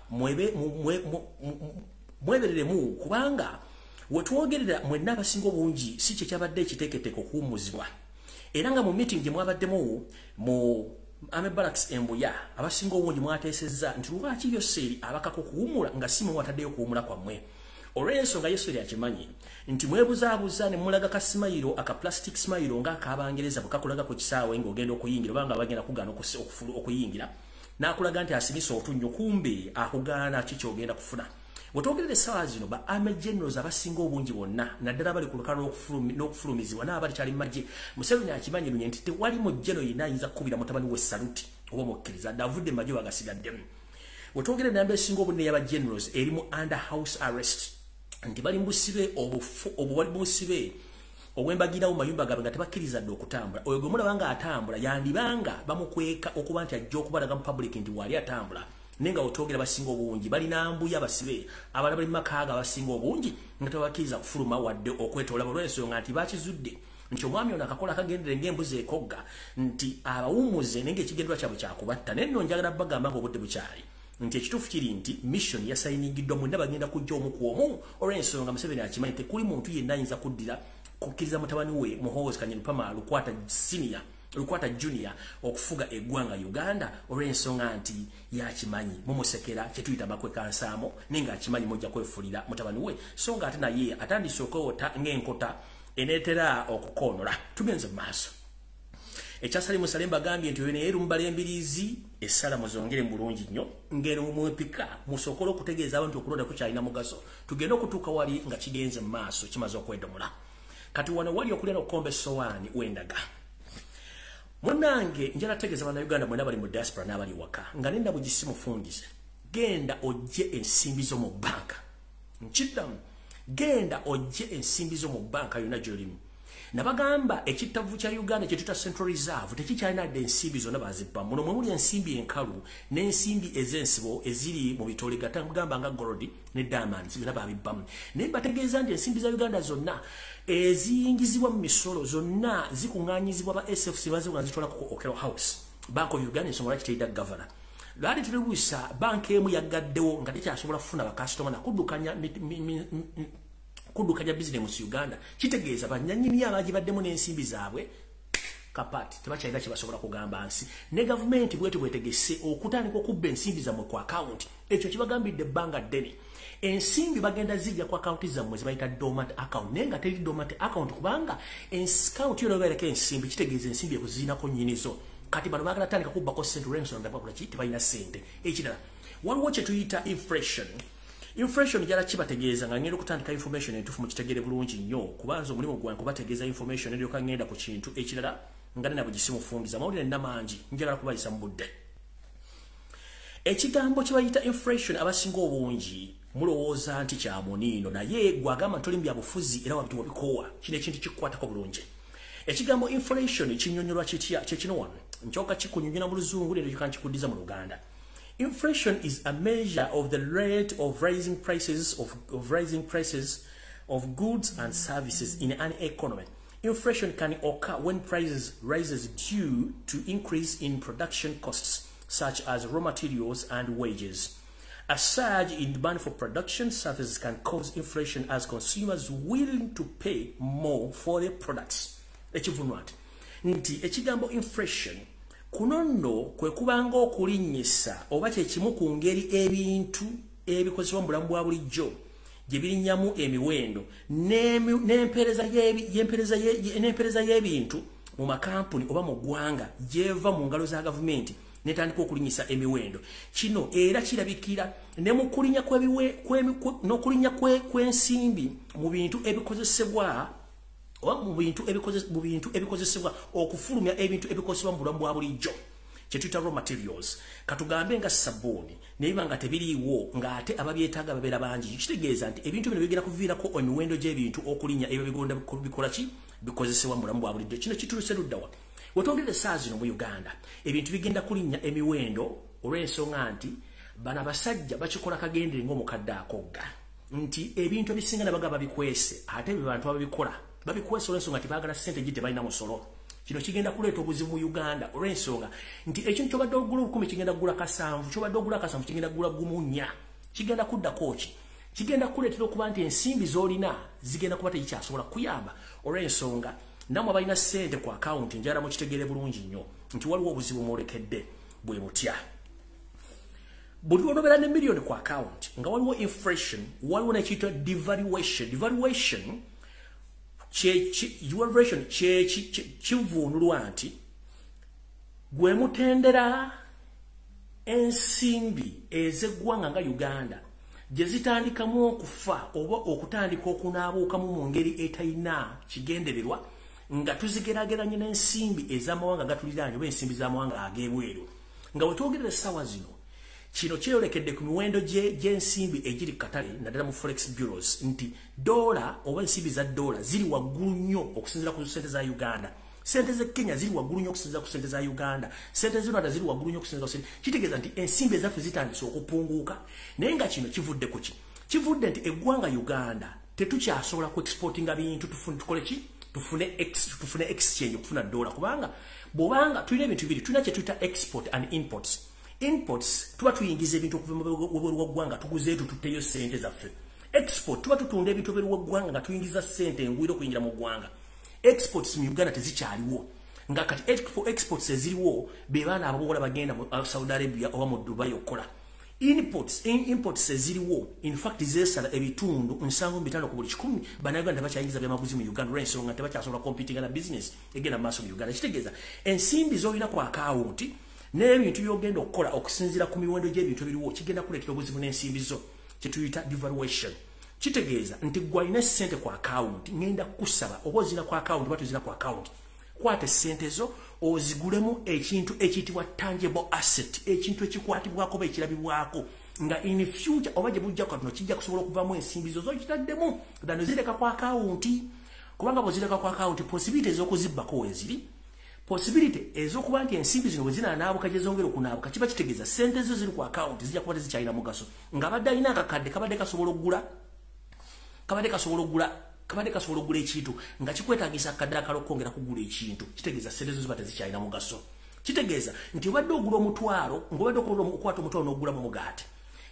mwebereremu kubanga wetwogerera mwenna abasinga obungi si kye kyabadde ekiteeketeeka okuwummuzibwa era nga mu meeting gye mwabaddemu mu Ame Barracks Embuya abasinga obungi mwateesezza nti lwaki Yoseri abakako kuwummula nga si mwe wataddeyo kuwummula kwammwe olw'ensonga Yoseri akimanyi nti mwebuzaabuza ne mulaga ka simayiro aka plastic simayiro ng'akabangereza bukakulaga ku kisaawe ng'ogenda okuyingira obanga bagenda kugaana okuyingira n'akulaga nti asinisa otunnyo kumbe akugaana kikyogenda kufuna wetwogerera essaawa zino ba Army Generals abasinga obungi bonna naddala bali ku lukalo n'okufulumizibwa n'abali kyali mu magye Museveni akimanyi lunye nti tewali mujjeno yenna ayinza kukubira mutabani we saluti oba mukkiriza dde avudde mu magye bagasigaddemu wetwogerera enamba esinga obunene y'aba Generals eri mu under house arrest nti bali mbusibe obwali busibe obwembagirawo mayumba gaabwe nga tebakkiriza dde okutambula oyo gwe mulaba nga atambula yandibanga bamukweka okuba nti ajja okubalaga mu public nti bwali atambula nenga otogera basinga obungi balina mbuya basibe abalala bali makaaga basinga obungi nga tebakkiriza kufuluma wadde okwetoola olw'ensonga nti bakizudde nti omwami ono akakola akagendere ng'embuzi ekogga nti abawummuze nenga ekigendwa kyabwe kyakubatta naye nno njagala bagamba ng'obudde bukyali nti ekituufu kiri nti mission yasayiningiddwa mwenda bagenda kujja omu ku omu olw'ensonga Museveni akimanyi tekuli muntu yenna ayinza kukkiriza mutabani we Muhoozi Kanyarupama Lukwata Junior okufuga eggwanga Uganda olw'ensonga nti yakimanyi mumusekera kye tuyita makwekansamo nenga akimanyi mujja kwefulira mutabani we so nga ate naye atandise okwewota ng'enkota eneetera okukoonora tugenze mu maaso ekyasali musalemba gambye nti wene erumbala embirizi essala muzongere mu bulungi nnyo ngero mwepika musokola okutegeeza abantu okulonda kukyalina mugaso tugenda okutuuka wali nga kigenze mu maaso kimaze okwedomula kati wano wali okulina okukomba essowaani wendaga munange njala tegeeza bannayuganda mwena bali mu diaspora n'abali waka nga nenda bugisi mufundize genda ojje ensimbi zo mu banka nkiddamu genda ojje ensimbi zo mu banka yonna gy'olimu nabagamba ekittavu kya Uganda kye tuta Central Reserve tekikyalina dde ensimbi zonna bazibba muno mwe muli ensimbi enkalu n'ensimbi ez'ensibo eziri mu bitole gatagamba nga gold ne diamonds byonna babibbamu naye bategeeza nti ensimbi za Uganda zonna eziyingizibwa mu misolo zonna zikuŋŋaanyizibwa ba SFC bazikuŋŋaanya zitwala ku Okero House Bank of Uganda ensonga lwaki teyita governor lwali tulibuusa banka emu yaggaddewo nga tekyasobola kufuna bakasitoma kuddukanya business mu Uganda kitegeeza banyanyini abagibaddemu n'ensimbi zaabwe kapati tebakyalina kye basobola kugamba nsi ne gavumenti bwete bwetegese okutandika okubba ensimbi zammwe ku account ekyo kibagambidde ebbanga ddene ensimbi bagenda zijja ku account zammwe zibayita dormant account naye nga teri dormant account kubanga account yo nobeereko ensimbi kitegeeza ensimbi ekuziinako nnyinizo kati bano baagala tandika kubbako sente olw'ensonga bakulaki tebalina sente ekirala waliwo kye tuyita inflation jala kibategeeza nga ngenda okutandika information entuufu mukitegere bulungi nnyo kubanza omulimu gwange kubategeeza information eryoka ngenda ku kintu ekirala nga nena bugisimufungiza amawulire nnamangi njagala kubayisa mu budde ekigambo kye bayita inflation abasinga obungi mulowooza nti kya muniino naye gwagamba ntoli mu byabufuzi era wabituwa bikoowa kino ekintu kikukwatako bulungi ekigambo inflation kinyonyolwa kitya kyekino wano nkyoka kikunyonyola mu luzungu leero kyoka nkikuddiza mu Luganda. Inflation is a measure of the rate of rising prices of goods and services in an economy. Inflation can occur when prices rises due to increase in production costs such as raw materials and wages. A surge in demand for production services can cause inflation as consumers willing to pay more for their products. Ekivunwati nti ekigambo inflation kuno nno kwe kubanga okulinnyisa oba kyekimu ku ngeri ebintu ebikozesebwa mu bulamu bwa bulijjo gye birinnyamu emiwendo n'empeereza y'ebintu mu makampuni oba mu ggwanga gyeva mu ngalo za gavumenti netandika okulinyisa emiwendo. Kino era kirabikira ne mu kulinya n'okulinya kw'ensimbi mu bintu ebikozesebwa oba mu bintu ebikozesebwa okufulumya ebintu ebikozesebwa mu bulamu bwa bulijjo kyetuyita raw materials. Katugambe nga sabbuuni nebiba nga tebiriiwo ng'ate ababyetaaga babeera bangi, kitegeeza nti ebintu bino bigenda kuviirako emiwendo gy'ebintu okulinya ebyo bigonda bikola ki bikozesebwa mu bulamu bwa bulijjo. Kino kituluse luddawa wetwogere essaawa zino mu Uganda ebintu bigenda kulinnya emiwendo olw'ensonga nti bano abasajja bakikola kagendere ng'omukadde akogga nti ebintu ebisinga nabaga babikwese ate be bantu ababikola babikwese olw'ensonga nti baagala ssente gye tebalina musolo. Kino kigenda kuleeta obuzibu mu Uganda olw'ensonga nti ekintu kyobadde ogula 10 kigenda kugula kasanvu, kyobadde ogula kasanvu kigenda kugula 4 kigenda kuddako ki kigenda kuleetera okuba nti ensimbi z'olina zigenda kuba tekikyasobola kuyamba olw'ensonga namwe balina ssente ku akawunti njala mukitegeere bulungi nnyo nti waliwo obuzibu mwolekedde bwe butya. Buli lwonobeera ne miliyoni ku akawunti nga waliwo inflation waliwo nekiyitwa devaluation kivuunulwa nti gwe mutendera ensimbi ez'eggwanga nga Uganda gye zitandikamu okufa oba okutandika okunaabuukamu mu ngeri etalina kigendererwa nga tuzigerageranye n'ensimbi ez'amawanga gatuliraanye oba ensimbi z'amawanga ag'ebweru. Nga wetwogerera essaawa zino kino kyeyolekedde ku miwendo gy'ensimbi egiri katale naddala mu forex bureaus nti dola oba ensimbi za dola ziri waggulu nnyo okusinziira ku ssente za Uganda. Ssente z'e Kenya ziri waggulu nnyo okusinziira ku ssente za Uganda. Ssente z'e Rwanda ziri waggulu nnyo okusinziira ku ssente. Kitegeeza nti ensimbi ezaffe zitandise okupunguuka. Naye nga kino kivudde ku ki? Kivudde nti eggwanga Uganda tetukyasobola ku exportinga bintu tukole ki? Tufune exchange okufuna dola kubanga bw'obanga tulina ebintu bibiri tulina kye tuyita export and imports. Imports tuba tuyingiza ebintu okuva mu bweru w'eggwanga tuguze tututteyo ssente zaffe. Export tuba tutunda ebintu obweru w'eggwanga nga tuyingiza ssente engwira okuyingira mu ggwanga. Exports mu Uganda tezikyaliwo nga kati exports eziriwo be baana abawola bagenda mu Saudi Arabia oba mu Dubai okukola. Imports eziriwo in fact zeesala ebitundu 75 ku buli 100 bannayuganda bakyayingiza byamaguzi mu Uganda olw'ensonga tebakyasobola competing na business egenda mu maaso mu Uganda. Kitegeeza ensimbi z'olina ku akawunti n'ebintu by'ogenda okukola okusinziira ku miwendo gy'ebintu ebiriwo kigenda kuleetera obuzibu n'ensimbi zo kye tuyita devaluation. Kitegeeza nti gwe alina ssente ku akawunti ngenda kusaba oba ozina ku akawunti oba tozina ku akawunti kwata ssente zo ozigulemu ekintu ekiyitibwa tangible asset, ekintu ekikwatibwako oba ekirabibwako nga in future oba gye bujja katono kijja kusobola okuvamu ensimbi zo zokitaddemu dano zireka ku akawunti kubanga bw'ozireka ku akawunti possibility ez'okuzibbako weziri possibility ez'okuba nti ensimbi zino bwe zinanaabuka gye zongera okunaabuka kiba kitegeeza ssente zo ziri ku akawunti zijja kuba tezikyalina mugaso nga badde alina akakadde kabadde kasobola okugula ekintu nga kikwetaagisa akadde akala okwongera kugula ekintu kitegeeza ssente zo ziba tezikyalina mugaso. Kitegeeza nti obadde ogula omutwalo ng'obadde okwata omutwalo n'ogulamu omugaati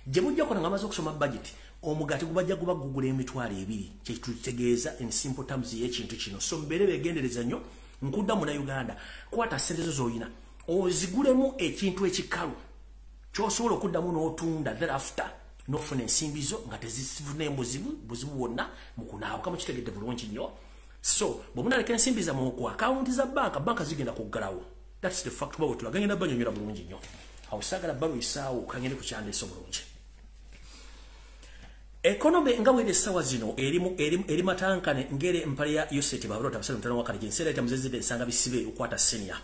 gye bujja kona nga amaze okusoma budget omugaati gubajja guba gugula emitwalo 2 kyekitutegeeza in simple terms y'ekintu kino. So mbeere beegendereza nnyo nkudda mu Uganda kwata ssente zo z'olina ozigulemu ekintu ekikalu ky'osobola okuddamu n'otunda thereafter n'ofuna ensimbi zo nga tezifuna buzibu bwonna mu kunaabuka mu kitegedde bulungi nnyo. So bwe munaleka ensimbi zammwe ku akawunti za banka zigenda kuggalawo. That's the fact bwe tulagenda banyonyola bulungi nnyo. Awo saagala baluyisaawo kangende ku kyandeeso bulungi. Economy nga wele sawa zino eri matankane ngere empale ya Yoseti Babrota abasale mutano wakali jensera ita muzezide nsanga bisibe ukwata senior.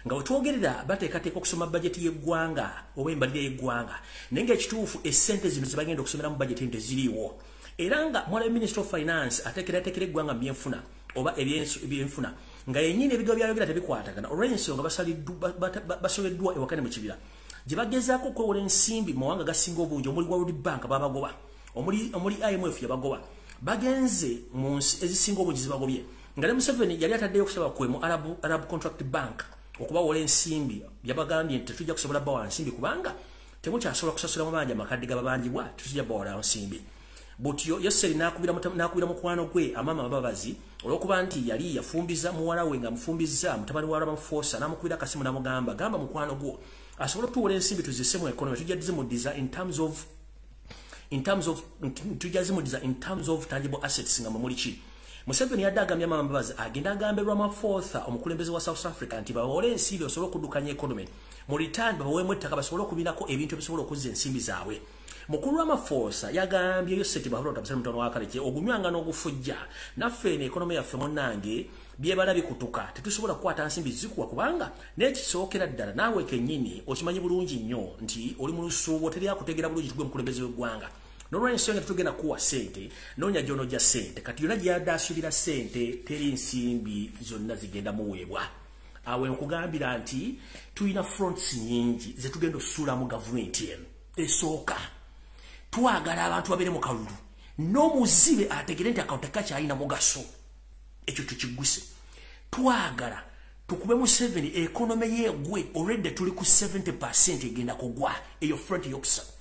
Nga wetwogerera bateekateeka okusoma budget y'eggwanga oba embalirira y'eggwanga naye ng'ekituufu essente zino ze bagenda okusomera mu budget ento ziriiwo era nga mwala Minister of Finance ateekerateekera eggwanga mu byenfuna oba ebyenfuna nga yennyini ebigambo byayogera tebikwatagana olw'ensonga basobeddwa ewakane mu kibira gye bagezaako okwewola ensimbi mu mawanga gasinga obungi omuli World Bank babagoba omuli IMF yabagoba bagenze mu nsi ezisinga obungi zibagobye nga ne Museveni yali ataddeyo okusaba kwe mu Arab Contract Bank okubawola ensimbi yabagambye nti tetujja kusobola bawa nsimbi kubanga temukyasobola kusasula mabanja makadde gababanjibwa tujja bawala nsimbi butyo Yoseri nakubira mukwano gwe amama ababazi olwokuba nti yali yafumbiza muwala we nga mufumbiza mutabani wa Ramaphosa namukubira kasimu namugamba gamba mukwano gwo asobola tuwole ensimbi tuzise mu economy tujazimudiza in terms of tangible assets nga mulichi Museveni yadagambye amama ababazi agenda agambe Ramaphosa omukulembeze wa South Africa nti bawole ensimbi osobola okudukanya economy mu return baweemu ettaka basobola okubinako ebintu ebisobola okuzza ensimbi zaabwe Mukulu Ramaphosa yagambye Yoseti Bahulota Museveni mutono wa Kaleke ogunywanga n'ogufujja naffe ne economy yaffe munnange byebala bikutuka tetusobola kukwata nsimbi zikuwa kubanga n'ekisookera ddala naawe kennyini okimanyi bulungi nnyo nti oli mu lusuubo teri akutegeera bulungi tugwe mukulembeze w'eggwanga n'olw'ensonga tugenda kuwa ssente noonya gy'onojja ssente kati yonna gy'adde asuubira ssente teri nsimbi zonna zigenda muweebwa awe nkugambira nti tulina fronts nyingi ze tugenda osuulamu gavumenti eno esooka twagala abantu babeere mu kalulu n'omuzibe ategere nti akawunti kakyalina mugaso ekyo tukiguse twagala tukube mu 7 economy yeegwe already tuli ku 70% egenda kugwa eyo front yokusatu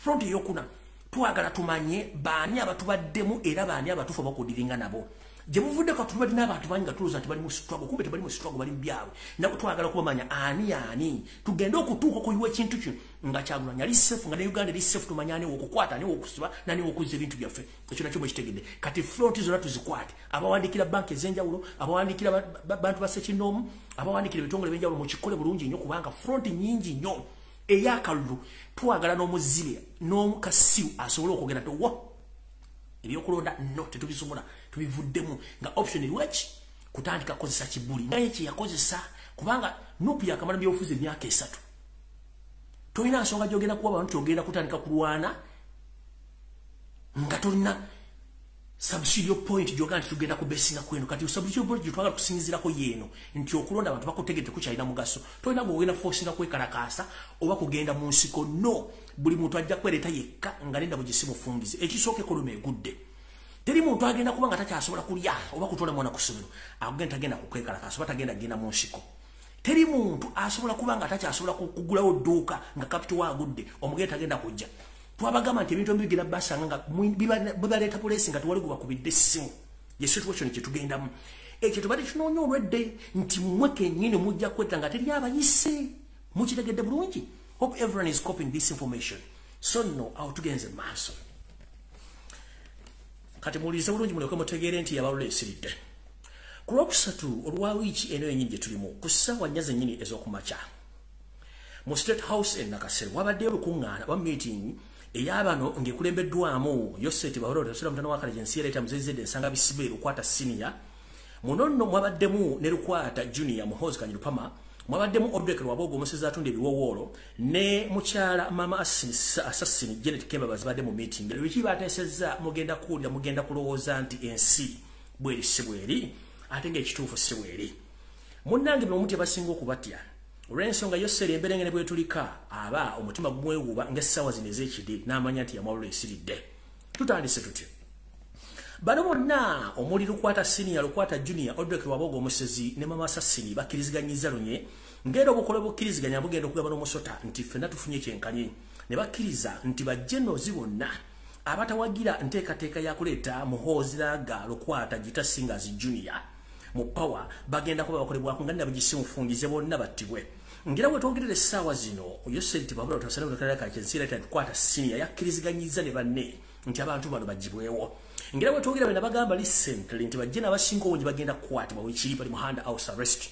front yokuna twagala tumanye baani abatubaddemu era baani abatufa bakudiringa nabo gye muvudde ko tubadde n'abantu bangi nga tuluza nti bali mu struggle kumbe tebali mu struggle bali mbyawe nabo twagala kubamanya ani tugende okutuuka okuyiwa ekintu kino nga Kyagulanyi ali safe nga ne Uganda ali safe tumanyane okukwata ne okusiba nani okuzza ebintu byaffe ekyo nakyo mwekitegedde kati front zonna tuzikwate abawandikira banki ez'enjawulo abawandikira bantu basekinomu abawandikira ebitongole by'enjawulo mu kikole bulungi nnyo kubanga front nyingi nnyo eyakalulu twagala n'omuzibe n'omukasiru asobola okwogera nti wo ebyokulonda no tetubisobola tubivuddemu nga option lwaki kutandika kozesa kibuli naye kyeyakozesa kubanga nupu yakamala byofuzi emyaka 3 tolina nsonga gyogenda kuba abantu kyogenda kutandika kulwana nga tolina subsidio point gyoga nti tugenda kubesinga kweno kati subsidio point gyotwagala kusinzirako yeeno nti okulonda abantu bakutegedde kukyalina mugaso tolina gwogenda forcinga kwekalakaasa oba kugenda mu nsiko no buli muntu ajja kwereeta yekka nga nenda bugisimufungize ekisooka ekoloma egudde teri muntu agenda kuba nga takyasobola kulya oba kutwala mwana ku ssomero agenda tagenda kukwekalakaasa oba tagenda genda mu nsiko teri muntu asobola kuba nga takyasobola kugulawo dduuka nga kapito waagudde omugenda tagenda kujja twabagamba nti ebintu ebigira basanga nga bibaleeta poliisi nga tewali gubakubidde essimu ye situation kye tugendamu ekyo tubadde tunoonya olwedde nti mmwe kennyini mujja kwetta nga teri abayise mukitegedde bulungi hope everyone is copying this information so no awo tugenze maaso kati muwulirize bulungi mulyoke mutegeere nti yabalula esiridde ku lwokusatu olwa wiiki eno yennyini gye tulimu ku ssaawa nnya zennyini ez'okumakya mu state house e Nakasero wabaddeyo olukuŋŋaana wa meeting eyabano ngekulembeddwamu Yoseti Bahulota Tasula mutano wa Kaleke nsiyaleeta muzezedde ensanga bisibe lukwata senior muno nno mwabaddemu ne lukwata junior Muhoozi Kanyirupama mwabaddemu Obdek Lwabogo omusezi atunda ebiwowoolo ne mukyala mama assassin Janet Kemba bazibadde mu meeting lwiki bateesezza mugenda kuwulira mugenda kulowooza nti ensi bweri si bweri ate ng'ekituufu si bweri munnange bino omuti abasinga okubatya olw'ensonga Yoseri emberengene bwetulika aba omutima gumwewuuba ng'essaawa zino ez'ekide n'amanya nti yamwalula esiridde tutandise tutyo bano bonna omuli lukwata senior lukwata junior Obdek Lwabogo omusezi ne mama assassin bakkiriziganyiza lunye ngenda obukole bukkiriziganya bugenda okugaba n'omusota nti ffenna tufunye ekyenkanye ne bakkiriza nti bajjenozi bonna abatawagira nteekateeka yakuleeta Muhoozi Laaga lukwata Gita Singers junior mu power bagenda kuba bakolebwako nga nabagisimufungize bonna battibwe ngira bwe twongerera essaawa zino Yoseti Bahulota Tasula mutano wa Kaleke nsiyaleeta lukwata senior yakkiriziganyiza ne banne nti abantu bano bagibwewo ngira bwe twogera bwe bagamba recently nti bajje n'abasinga obungi bagenda kukwatibwa wekiri bali mu hand house arrest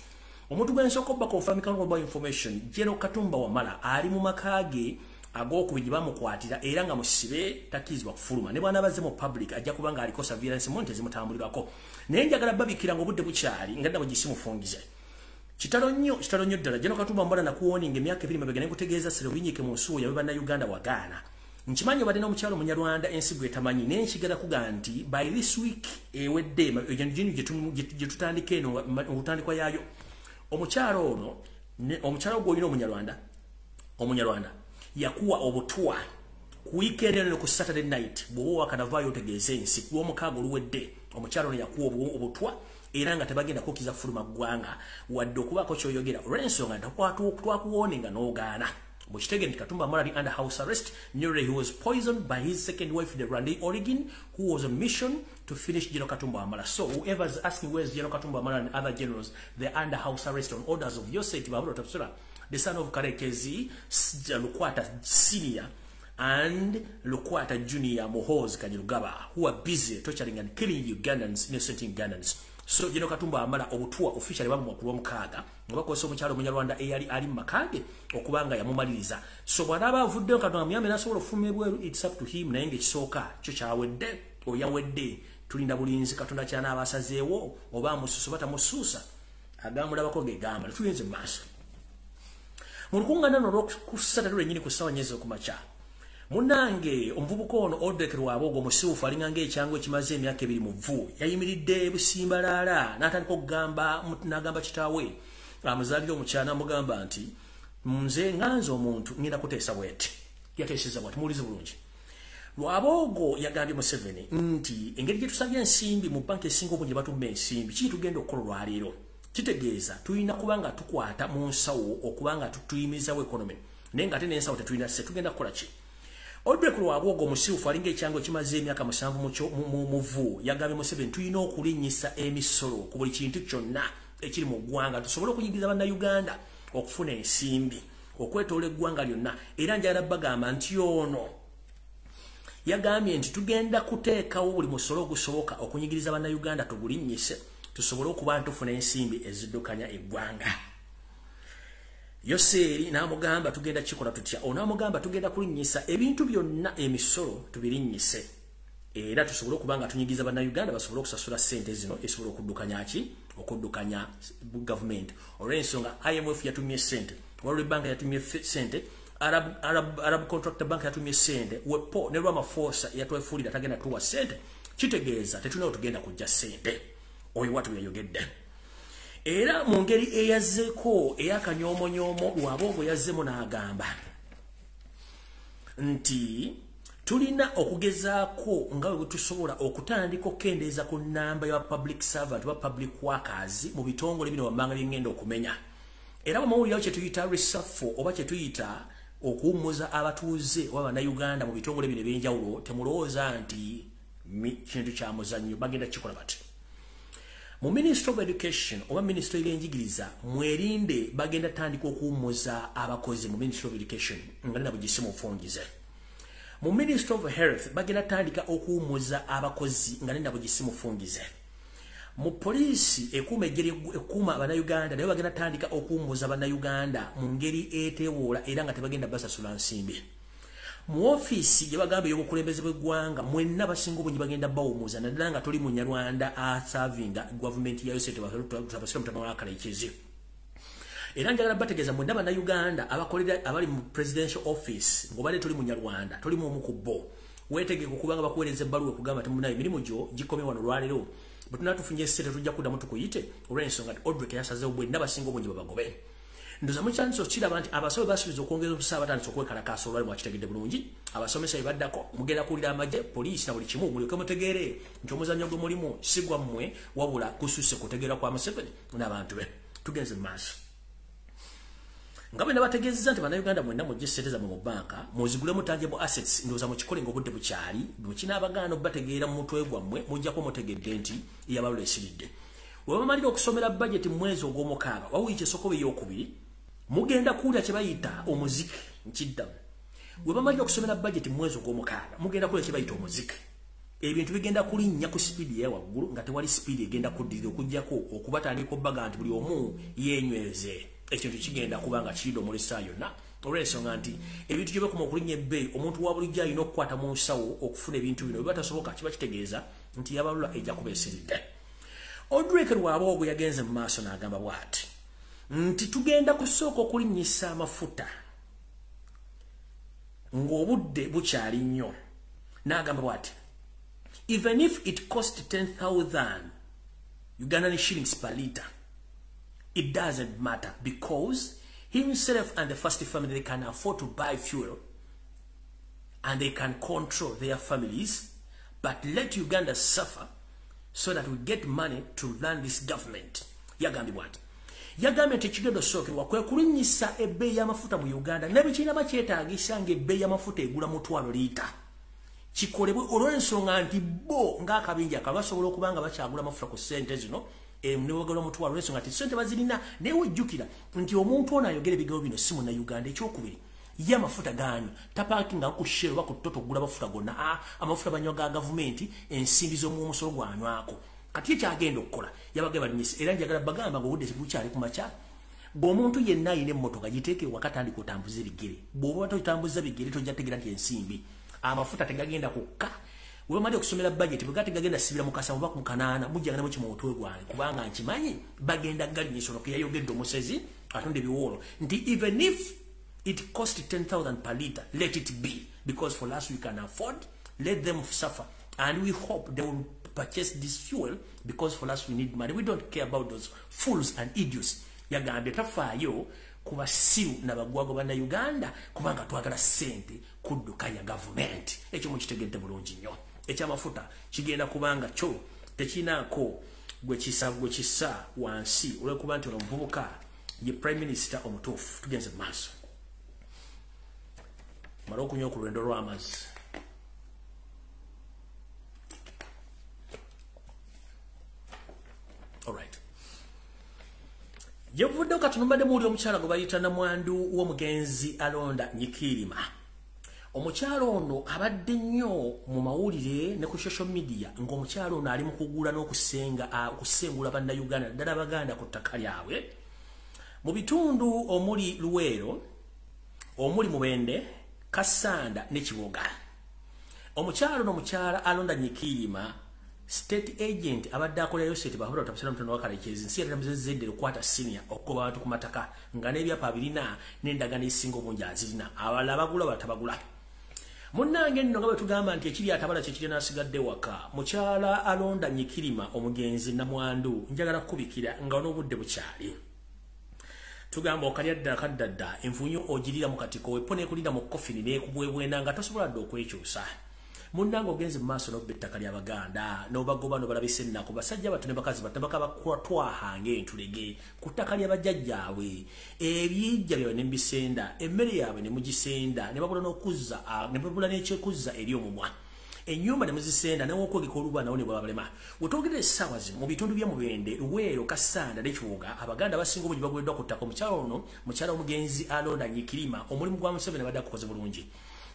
omuntu gw'ensooka obba confirm by information General Katumba Wamala ali mu makaage ag'okubiri bamukwatira era nga musibe takirizibwa kufuluma ne bwana bazze mu public ajja kuba nga aliko surveillance monte zimutambulirako naye njagala babikira nga obudde bukyali nga nabo gisimufungize kitalo nnyo ddala General Katumba Wamala nakuwoninga emyaka 2 mabega ne kutegeeza sero binyiike mu nsuuya yabe bannayuganda wagaana nkimanyi obadde n'omukyalo Munyarwanda ensi gwe tamanyi naye nkigala kuga nti by this week ewedde gye tutandika eno okutandikwa yaayo omukyalo ono omukyalo gwe olina Omunyarwanda yakuwa obutwa ku weekend eno ku Saturday night bw'oba wakanavaayo otegeeza ensi ku lw'omukaaga oluwedde omukyalo ono yakuwa obutwa era nga tebagenda kukiza fuluma ggwanga wadde okubaako kyoyogera olw'ensonga twakuwoninga n'ogaana Muchitege nti Katumba Amala under house arrest. Nyore he was poisoned by his second wife, the Rwanda Origin, who was on mission to finish General Katumba Amala. So whoever is asking where's General Katumba Amala and other generals, they're under house arrest on orders of Yosei Tibaburo Tapsura, the son of Karekezi, Lukwata Senior, and Lukwata Junior Mohoz Kanyirugaba, who are busy torturing and killing Ugandans, innocent Ugandans. So General Katumba Amala obutua officially bamu mukuru omukaaga ngabako so mukyalo munyarwanda eyali ali makage okubanga yamumaliriza. So bwanaba avudde Katumba muyambe nasobola ofumibwe, it's up to him naye ngekisooka kyo kyawedde oyawedde tulinda bulinzi Katonda kyana abasazeewo oba mususu batamusuusa agambulabako gegamba tuyenze maaso. Mu lukungana n'olwokusatatu lwennyini ku ssaawa nnyezi okumakya munange omuvubuka ono Odrek Rwabogo omusiufu alinga ekyangwe ekimaze emyaka 2 mu vvu yayimiridde busimbalaala n'atandika okugamba n'agamba kitaawe amuzaalira omukyana amugamba nti nze nganze omuntu ngenda kuteesa bweti yateeseza bwati muwulize bulungi. Rwabogo yagambye Museveni nti engeri gye tusabye ensimbi mu banka esinga obungi batumba ensimbi kiki tugenda okukola olwaleero kitegeeza tulina kubanga tukwata mu nsawo okubanga tutuyimizawo economy naye nga ate n'ensawo tetulina se tugenda kukola ki. Odrek Rwabogo omusiufu alinga ekyango kimaze emyaka 7 mu vvu yagambye Museveni tulina okulinnyisa emisolo ku buli kintu kyonna ekiri mu ggwanga tusobole okunyigiriza bannayuganda okufuna ensimbi okwetoola eggwanga lyonna. Era njala bagamba nti ono yagambye nti tugenda kuteekawo buli musolo ogusoboka okunyigiriza bannayuganda tugulinnyise tusobole okuba ntufuna ensimbi eziddukanya eggwanga. Yoseri n'amugamba tugenda kikola tutya. Onaamugamba tugenda kulinnyisa ebintu byonna emisolo tubirinnyise era tusobole okubanga tunyigiza bannayuganda basobole okusasula ssente zino esobola okuddukanya ki okuddukanya government. Olw'ensonga IMF yatumye ssente, World Bank yatumye ssente, Arab Contractor Bank yatumye ssente, wepo ne Ramaphosa yatwefuulira tagenda tuwa ssente. Kitegeeza tetulina tugenda kujja ssente oyo watu yayogedde. Era mu ngeri eyazeeko eyakanyoomonyomo Rwabogo yazzemu n'agamba nti tulina okugezaako nga bwe tusobola okutandika okukendeeza ku nnamba ya public servant ba public workers mu bitongole bino wammanga byengenda okumenya. Era bamawulirawo kye tuyita reshuffle oba kye tuyita okuwummuza abatuuze oba bannayuganda mu bitongole bino ebyenjawulo temulowooza nti kintu kya muzannyo bagenda kikola bati. Mu Ministry of Education oba Ministry y'enjigiriza mwerinde bagenda tandika okuwummuza abakozi mu Ministry of Education nga nabo gisimu ofungize. Mu Ministry of Health bagenda tandika okuwummuza abakozi nga nabo gisimu ofungize. Mu poliisi ekuma abannayuganda naye bagenda tandika okuwummuza abannayuganda mu ngeri eteewoola era nga tebagenda basasula nsimbi. Mu office gye bagamba y'obukulembeze bw'eggwanga mwenna basinga obungi bagenda bawummuza naddala nga toli munyarwanda asavinga government ya Yosete Tubasira Mutamala Kalaikizi. Era njagala bategeeza mwenna bannayuganda abakolera abali mu presidential office ng'obadde toli munyarwanda toli mu ku bo weetegeke okubanga bakuweereza ebbaluwa okugamba nti munayo emirimu gyo gikomye wano olwaleero bwe tunatufunye ssente tujja kuddamu tukuyite olw'ensonga nti Odrek yasazeewo bwenna basinga obungi babagobe. Ndoza mukyanso kiraba nti abasawo basuubiza okwongeza obusaaba batandise okwekalakaasa olwali mwakitegedde bulungi abasomesa baddako mugenda kuwulira amagye poliisi na buli kimu mulyoke mutegeere nti omuzannyo gwe mulimu si gwammwe wabula gususse kutegeera kwa Museveni n'abantu be. Tugenze mu maaso nga bwe nabategeezezza nti bannayuganda mwenna mujje ssente zammwe mu banka muzigulemu tangible assets ndowooza mukikole ng'obudde bukyali bwe kinaabagaana obbategeera mu mutwe gwammwe mujjako mutegedde nti yabalula esiridde. Bwe bamalira okusomera budget mu mwezi ogw'omukaaga wawuyi kyesoko ey'okubiri mugenda kuwulira kye bayita omuziki nkiddamu. Bwe bamalira okusomera budget mu mwezi ogw'omukaaga mugenda kuwulira kye bayita omuziki. Ebintu bigenda kulinnya ku sipiidi eya waggulu nga tewali sipiidi egenda kuddirira okuggyako okubatandika obbaga nti buli omu yeenyweze ekintu kigenda kubanga kiridde omulisa yonna. Olw'ensonga nti ebintu gye bakoma okulinnya ebbeeyi omuntu wa bulijjo alina okukwata mu nsawo okufuna ebintu bino bwe batasoboka kiba kitegeeza nti yabalula ejja kuba esiridde. Odrek Rwabogo yagenze mu maaso n'agamba bw'ati nti tugenda kusooka okulinnyisa amafuta ng'obudde bukyali nnyo. N'agamba bw'ati even if it cost 10,000 Ugandan shillings per litre it doesn't matter because himself and the first family they can afford to buy fuel and they can control their families, but let Uganda suffer so that we get money to run this government. Yagambi bwati yagambye nti ekigendo sookerwa kwe kulinnyisa ebbeeyi y'amafuta mu Uganda n'ebikiina bakyetaagisa ng'ebbeeyi y'amafuta egula mutwalo liita kikolebwe olw'ensonga nti bo ng'akabinja akalala basobola okuba nga bakyagula amafuta ku ssente zino newagala omutwalo olw'ensonga nti ssente bazirina naye wejjukira nti omuntu ono ayogera ebigambo bino si munnayuganda. Ekyokubiri ye amafuta gaanywa tapaakinga ku share oba ku toto ogula amafuta gonna amafuta banywa ga gavumenti ensimbi z'omumusolo gwanywako. Kati ekyagenda okukola yabagamba balinyisa era njagala bagamba ng'obudde bukyali ku makya bw'omuntu yenna ayina emmotoka giteeke wakatandika otambuza ebigere bw'oba totambuza bigere tojja tegeera nti ensimbi amafuta tegagenda kukka weomadde okusomera budget bwe gategagenda sibira mu kasamo oba ku kanaana mujjagana mu kimotwe gwange kubanga nkimanyi bagenda galinyisa ono ke yayogedde omusezi atonda ebiwoolo nti even if it cost 10,000 per litre let it be because for us we can afford let them suffer and we hope they will purchase this fuel because for us we need money. We don't care about those fools and idiots. Yagambye tafaayo kuba siru n'abagwago banna Uganda kubanga twagala ssente kudduka ya gavumenti. Ekyo mukitegedde bulungi nnyo. Ekyamafuta kigenda kubanga kyo tekinaako gwe kisa wansi olwekuba nti omuvubuka ye prime minister omutuufu. Tugenze mu maaso mala okunywa ku lwendo lw'amazzi. Alright. Yevudde katunumbadde muuli omukyala gwe bayita namwandu w'omugenzi alonda Nyikirima. Omukyala ono abadde nnyo mu mawulire ne ku social media ng'omukyala ono ali mu kugula n'okusengula bannayuganda ddala Baganda ku ttaka lyabwe mu bitundu omuli Luweero, omuli Mubende, Kasanda ne Kiboga. Omukyala ono omukyala alonda Nyikirima state agent abadde akolerayo state bahabula otabasira mtono wakalekezi nsi yali namuzezedde okukwata senior okugoba abantu ku mataka nga n'ebyapa birina n'endagaano ezisinga obungi azirina abalala bagula batabagula. Munnange nno nga bwe tugamba nti ekiri atabala kyekiri n'asigadde waka mukyala alonda Nyikirima omugenzi namwandu njagala kukubikira nga n'obudde bukyali. Tugamba okalya ddala kaddadda enfunyo ogirira mu katiko wepone kulira mu kofini n'ekubwebwenda nga tosobola dda okwekyusa. Munnange ogenze mu maaso n'obba ettaka ly'Abaganda n'obagoba n'obalabisa ennaku basajja bato ne bakazi bato bakabakwaha ng'entulege ku ttaka ly'abajjajjaabwe ebyijja byabwe ne mbisenda emmere yaabwe ne mugisenda ne babula n'okuzza ne babula n'ekyekuzza eri omumwa ennyumba ne muzisenda n'okwogeka oluba nawo ne bwabalema. Wetwogerera essaawa zino mu bitundu bya Mubende, Luweero, Kasanda ne Kibuga Abaganda abasinga obungi bagobeddwa ku ttaka. Omukyala ono mukyala omugenzi alonda Nyikirima omulimu gwa Museveni abadde akukoze bulungi.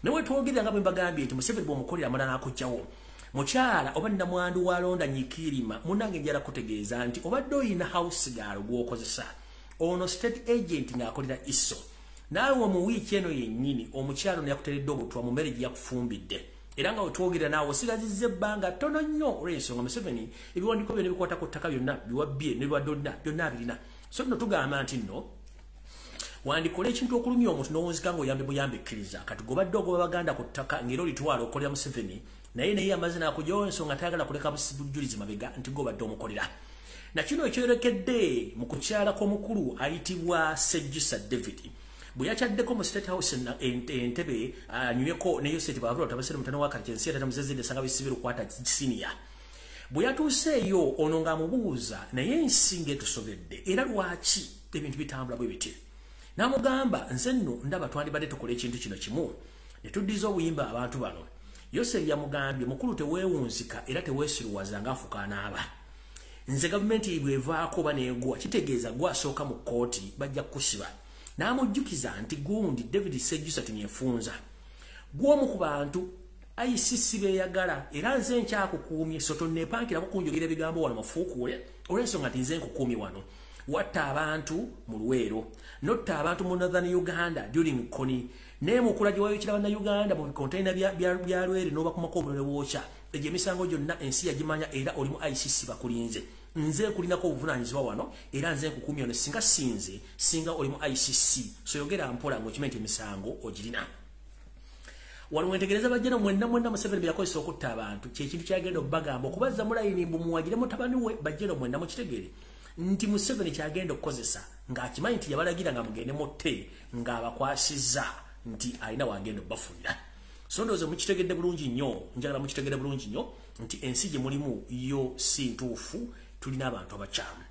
Nawe twogerera nga bwe mbagambye nti Museveni bw'omukolera amala n'akugyawo mukyala oba namwandu walonda Nyikirima munnange njala kutegeeza nti obadde oyina house girl gw'okozesa ono state agent ng'akolera iso naawe mu wiiki eno yennyini omukyala ono yakuteredde obutwa mu mmere gye yakufumbidde era nga wetwogerera naawe osigazizza ebbanga ttono nnyo olw'ensonga Museveni ebiwandiiko byonna ebikwata ku ttaka byonna biwabbye ne biwadde byonna abirina. So nno tugamba nti nno wandikola ekintu okulumya omuntu n'owunzika ng'oyambe buyambe ekkiriza kati gobadde ogoba Baganda ku ttaka ng'era olitwala okolera Museveni naye amaze n'akugyawo ensonga tayagala kuleka bujulizi mabega nti gobadde omukolera. Na kino ekyolekedde mu kukyala kw'omukulu ayitibwa Sejjusa David bwe yakyaddeko mu State House Entebbe anyweko neyo state baabula otabasire mutano wakati ensi yatata muzezedde sanga bisibira okukwata senior. Bwe yatuuseeyo ono ng'amubuuza naye ensi ng'etusobedde era lwaki ebintu bitambula bwe biti. Namugamba nze nno ndaba twandibadde tukola ekintu kino kimu ne tuddiza obuyimba abantu bano. Yoseri yamugambye mukulu teweewunzika era teweesiruwaza ng'afuka anaaba. Nze gavumenti bwevaako oba neegwa kitegeeza gwasooka mu kkooti bajja kukusiba. N'amujjukiza nti gundi David Sejjusa tinyefunza. Gw'omu ku bantu ICC beeyagala era nze nkyakukuumye so tonneepankirako kunjogera ebigambo wano mafuukuule olw'ensonga nti nze nkukuumye wano. Watta abantu mu Luweero notta abantu mu Northern Uganda during Koni n'emukula gye wayokera bannayuganda mu bikonteyina bya Lwere n'obakumako obulole bwokya egyo emisango gyonna ensi yagimanya era oli mu ICC bakulinze. Nze kulinako obuvunaanyizibwa wano era nze nkukuumye wano singa oli mu ICC so yogera mpola ng'okimanyi nti emisango ogirina. Wano mwetegereza bajjana mwenna Museveni bye yakozesa okutta abantu kyekintu kyagenda obbagamba okubazza mu layini mbumuwagire mutabani we bajjana mwenna mukitegeere nti Museveni kyagenda okukozesa ng'akimanyi nti yabalagira nga mugende mutte ng'abakwasizza nti alina wagenda obbafunira. So ndowooza mukitegedde bulungi nnyo njagala mukitegedde bulungi nnyo nti ensi gye mulimu yo si ntuufu tulina abantu abakyamu.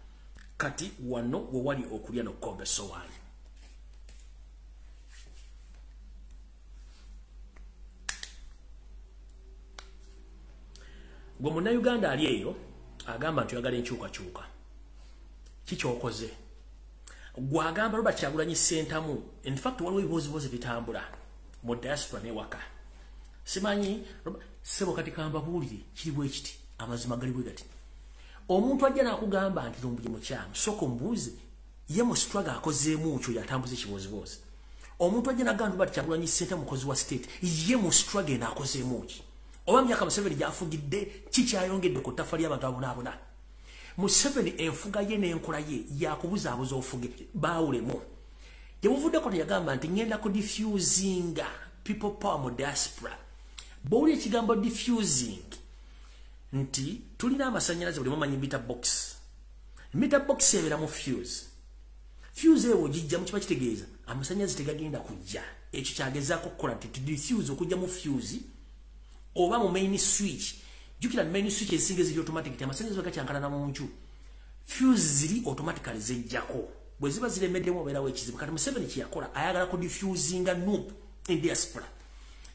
kati wano we wali okulya n'okkomba essowaani. Gwe Munnayuganda ali eyo agamba nti oyagala enkyukakyuka. Kikyokoze. Gwe agamba Robert Kyagulanyi Ssentamu. In fact waliwo ebibuuzibuuzi bitambula mu diaspora n'ewaka. Simanyi sebo kati kambabuulire kiri bwe kiti amazima gali bwe gati. Omuntu ajja n'akugamba nti Lumbuye mukyamu soko mbuuze ye mu struggle akozeemu kyo yatambuza ekibuuzibuuzi. Omuntu ajja n'agamba Robert Kyagulanyi Ssentamu mukozi wa state ye mu struggle n'akozeemu ki. Oba myaka Museveni gyafugidde kikyayongedde ku ttafali y'abantu abonaabona. Museveni enfuga ye n'enkola ye yakubuzaabuza ofuge baawulemu. Gye buvuddeko teyagamba nti ngenda ku diffusinga people power mu diaspora. Bw'owulira ekigambo diffusing nti tulina amasannyalaze buli mumanyi Bitabuse. Bitabuse ebeera mu fuse. Fuse ewo gijja mu kiba kitegeeza amasannyalaze tegagenda kujja. Ekyo kyagezaako okukola nti diffuse okujja mu fuse oba mu main switch. Jukira main switch ezisinga eziri automatic amasannyalaze gakyankalana mu nju. Fuse ziri automatically zejjako. Bwe ziba ziremeddemu obeerawo ekizibu. Kati Museveni kyeyakola ayagala ku diffusinga noob in diaspora.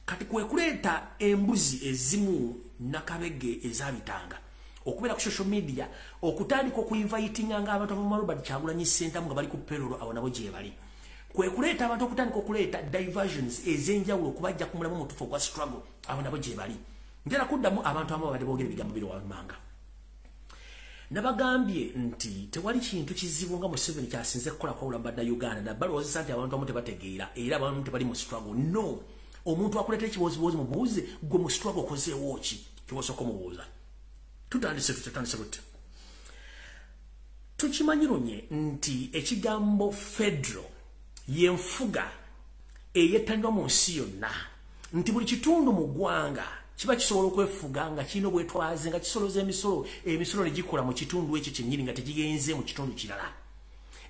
Kati kwe kuleeta embuzi ezimu nakabege ezabitanga. Okubeera ku social media okutandika okuinvitinga ng'abantu ab'omu Robert Kyagulanyi Ssentamu nga bali ku payroll abo nabo gye bali. Kwe kuleeta abantu okutandika okuleeta diversions ez'enjawulo okubajja ku mulamu omutuufu ogwa struggle abo nabo gye bali. Njala kuddamu abantu abamu babadde boogera ebigambo biri wammanga. Nabagambye nti tewali kintu kizibu nga Museveni kyasinze kukola kwawula Bannayuganda na balowooza nti abantu abamu tebategeera era abantu tebali mu struggle. No. Omuntu akuleetera ekibuuzibuuzi mubuuze gwe mu struggle okozeewo ki kiwosooka omubuuza. Tutandise buti. Tukimanyirunye nti ekigambo federal y'enfuga eyettanirwa mu nsi yonna nti buli kitundu mu ggwanga kiba kisobola okwefuga nga kirina obwetwaze nga kisoloza emisolo ne gikola mu kitundu ekyo kyennyini nga tegigenze mu kitundu kirala.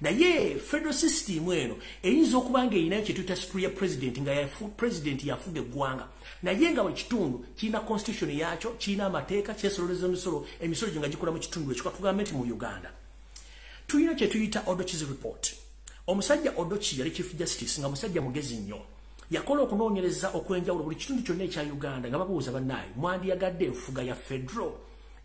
Naye federal system eno eyinza okuba ng'erinayo kye tuyita superior president nga president yafuga eggwanga naye nga buli kitundu kirina constitution yaakyo kirina amateeka kyesololeza emisolo gyo nga gikola mu kitundu ekyo. Katugamba nti mu Uganda tulina kye tuyita Odochi's report. Omusajja Odochi yali chief justice nga musajja mugezi nnyo. Yakola okunoonyereza okwenjawulo buli kitundu kyonna ekya Uganda nga babuuza bannaye mwandiyagadde enfuga ya federal.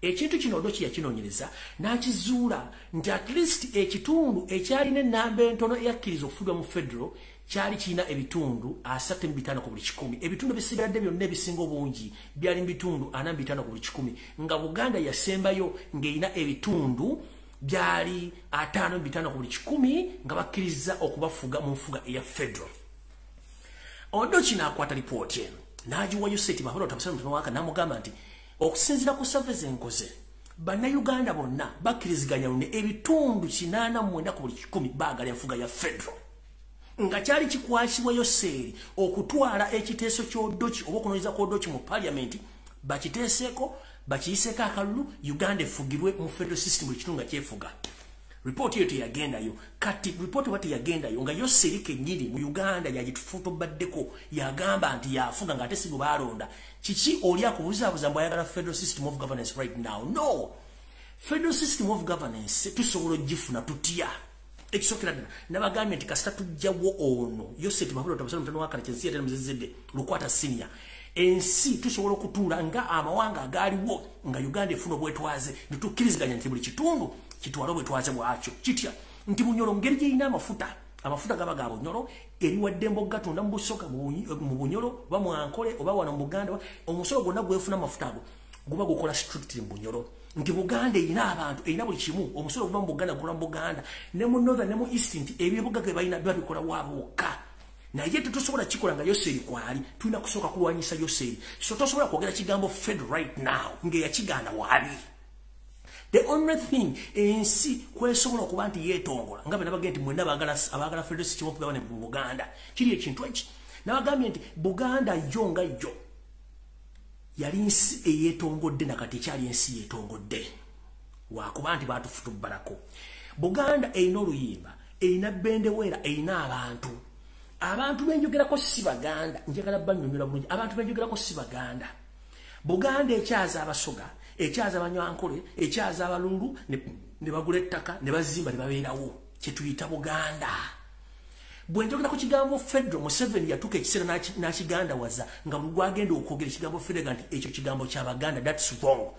Ekintu kino Odochi yakinoonyereza n'akizuula nti at least ekitundu ekyalina ennamba entono eyakkiriza okufugibwa mu federal kyali kirina ebitundu 35 ku buli 100. Ebitundu bisigadde byonna ebisinga obungi byali mu bitundu 45 ku buli 100 nga Buganda yasembayo ng'erina ebitundu byali 55 ku buli 100 nga bakkiriza okubafuga mu nfuga eya federal. Odochi n'akwata lipooti eno n'agiwayo State Mahoro Tamusana Mutawaka n'amugamba nti okusinziira ku surveys enkoze Bannayuganda bonna bakkiriziganya luno ebitundu 89 ku buli 100 baagala enfuga ya federal nga kyali kikwasibwayo seeri okutwala ekiteeso ky'Odochi oba okunoonyeza kw'Odochi mu parliament bakiteeseeko bakiyiseeko akalulu Uganda efugirwe mu federal system buli kitundu nga kyefuga. Report yetu yagendayo kati report wati yagendayo nga yo serike nyiri mu Uganda yagitufutobaddeko yagamba nti yafuga nga atesigo balonda kiki oli akubuzaabuza mbu ayagala federal system of governance right now. No, federal system of governance tusobola ogifuna tutya ekisokera ddala nabagambye nti kasita tujjawo ono yo State Mahoro Tamusana Mutano wakala kyensi yatera muzizidde lukwata senior ensi tusobola okutuula nga amawanga agaaliwo nga Uganda efuna obwetwaze netukkiriziganya nti buli kitundu kitwala obwetwaze bwakyo kitya nti Bunyoro ngeri gyerina amafuta gaba ga Bunyoro eriwadde mbogatunda mu Busoga mu Bunyoro oba mu Ankole oba wano mu Buganda omusolo gwonna gwefuna amafuta ago guba gukola strictly mu Bunyoro nti Buganda erina abantu erina buli kimu omusolo guba mu Buganda gukola mu Buganda ne mu Northern ne mu East nti ebibuga ge balina bikola wabokka naye tetusobola kikola nga Yoseri kwali tulina kusooka kulwanyisa Yoseri so tosobola kwogera kigambo Fed right now ng'eyakiganda wabi. The only thing ensi kwesobola okuba nti yeetongola nga bwe nabagambye nti mwenna abagala federal system of governance mu Buganda kiri ekintu eki nabagambye nti Buganda yo nga yo yali nsi eyeetongodde nakati ekyali ensi yeetongodde wakuba nti baatufutubbalako. Buganda erina oluyimba erina bendeweera erina abantu benjogerako si Baganda njagala bannyonnyola bulungi abantu benjogerako si Baganda. Buganda ekyaza Abasoga ekyaza abanywankole ekyaza abalulu ne bagula ettaka ne bazimba ne babeerawo kye tuyita Buganda. Bwe njogera ku kigambo federal, Museveni yatuuka ekiseera n'akigandawaza nga buli gwagenda okwogera ekigambo federal nti ekyo kigambo ky'Abaganda, that's wrong.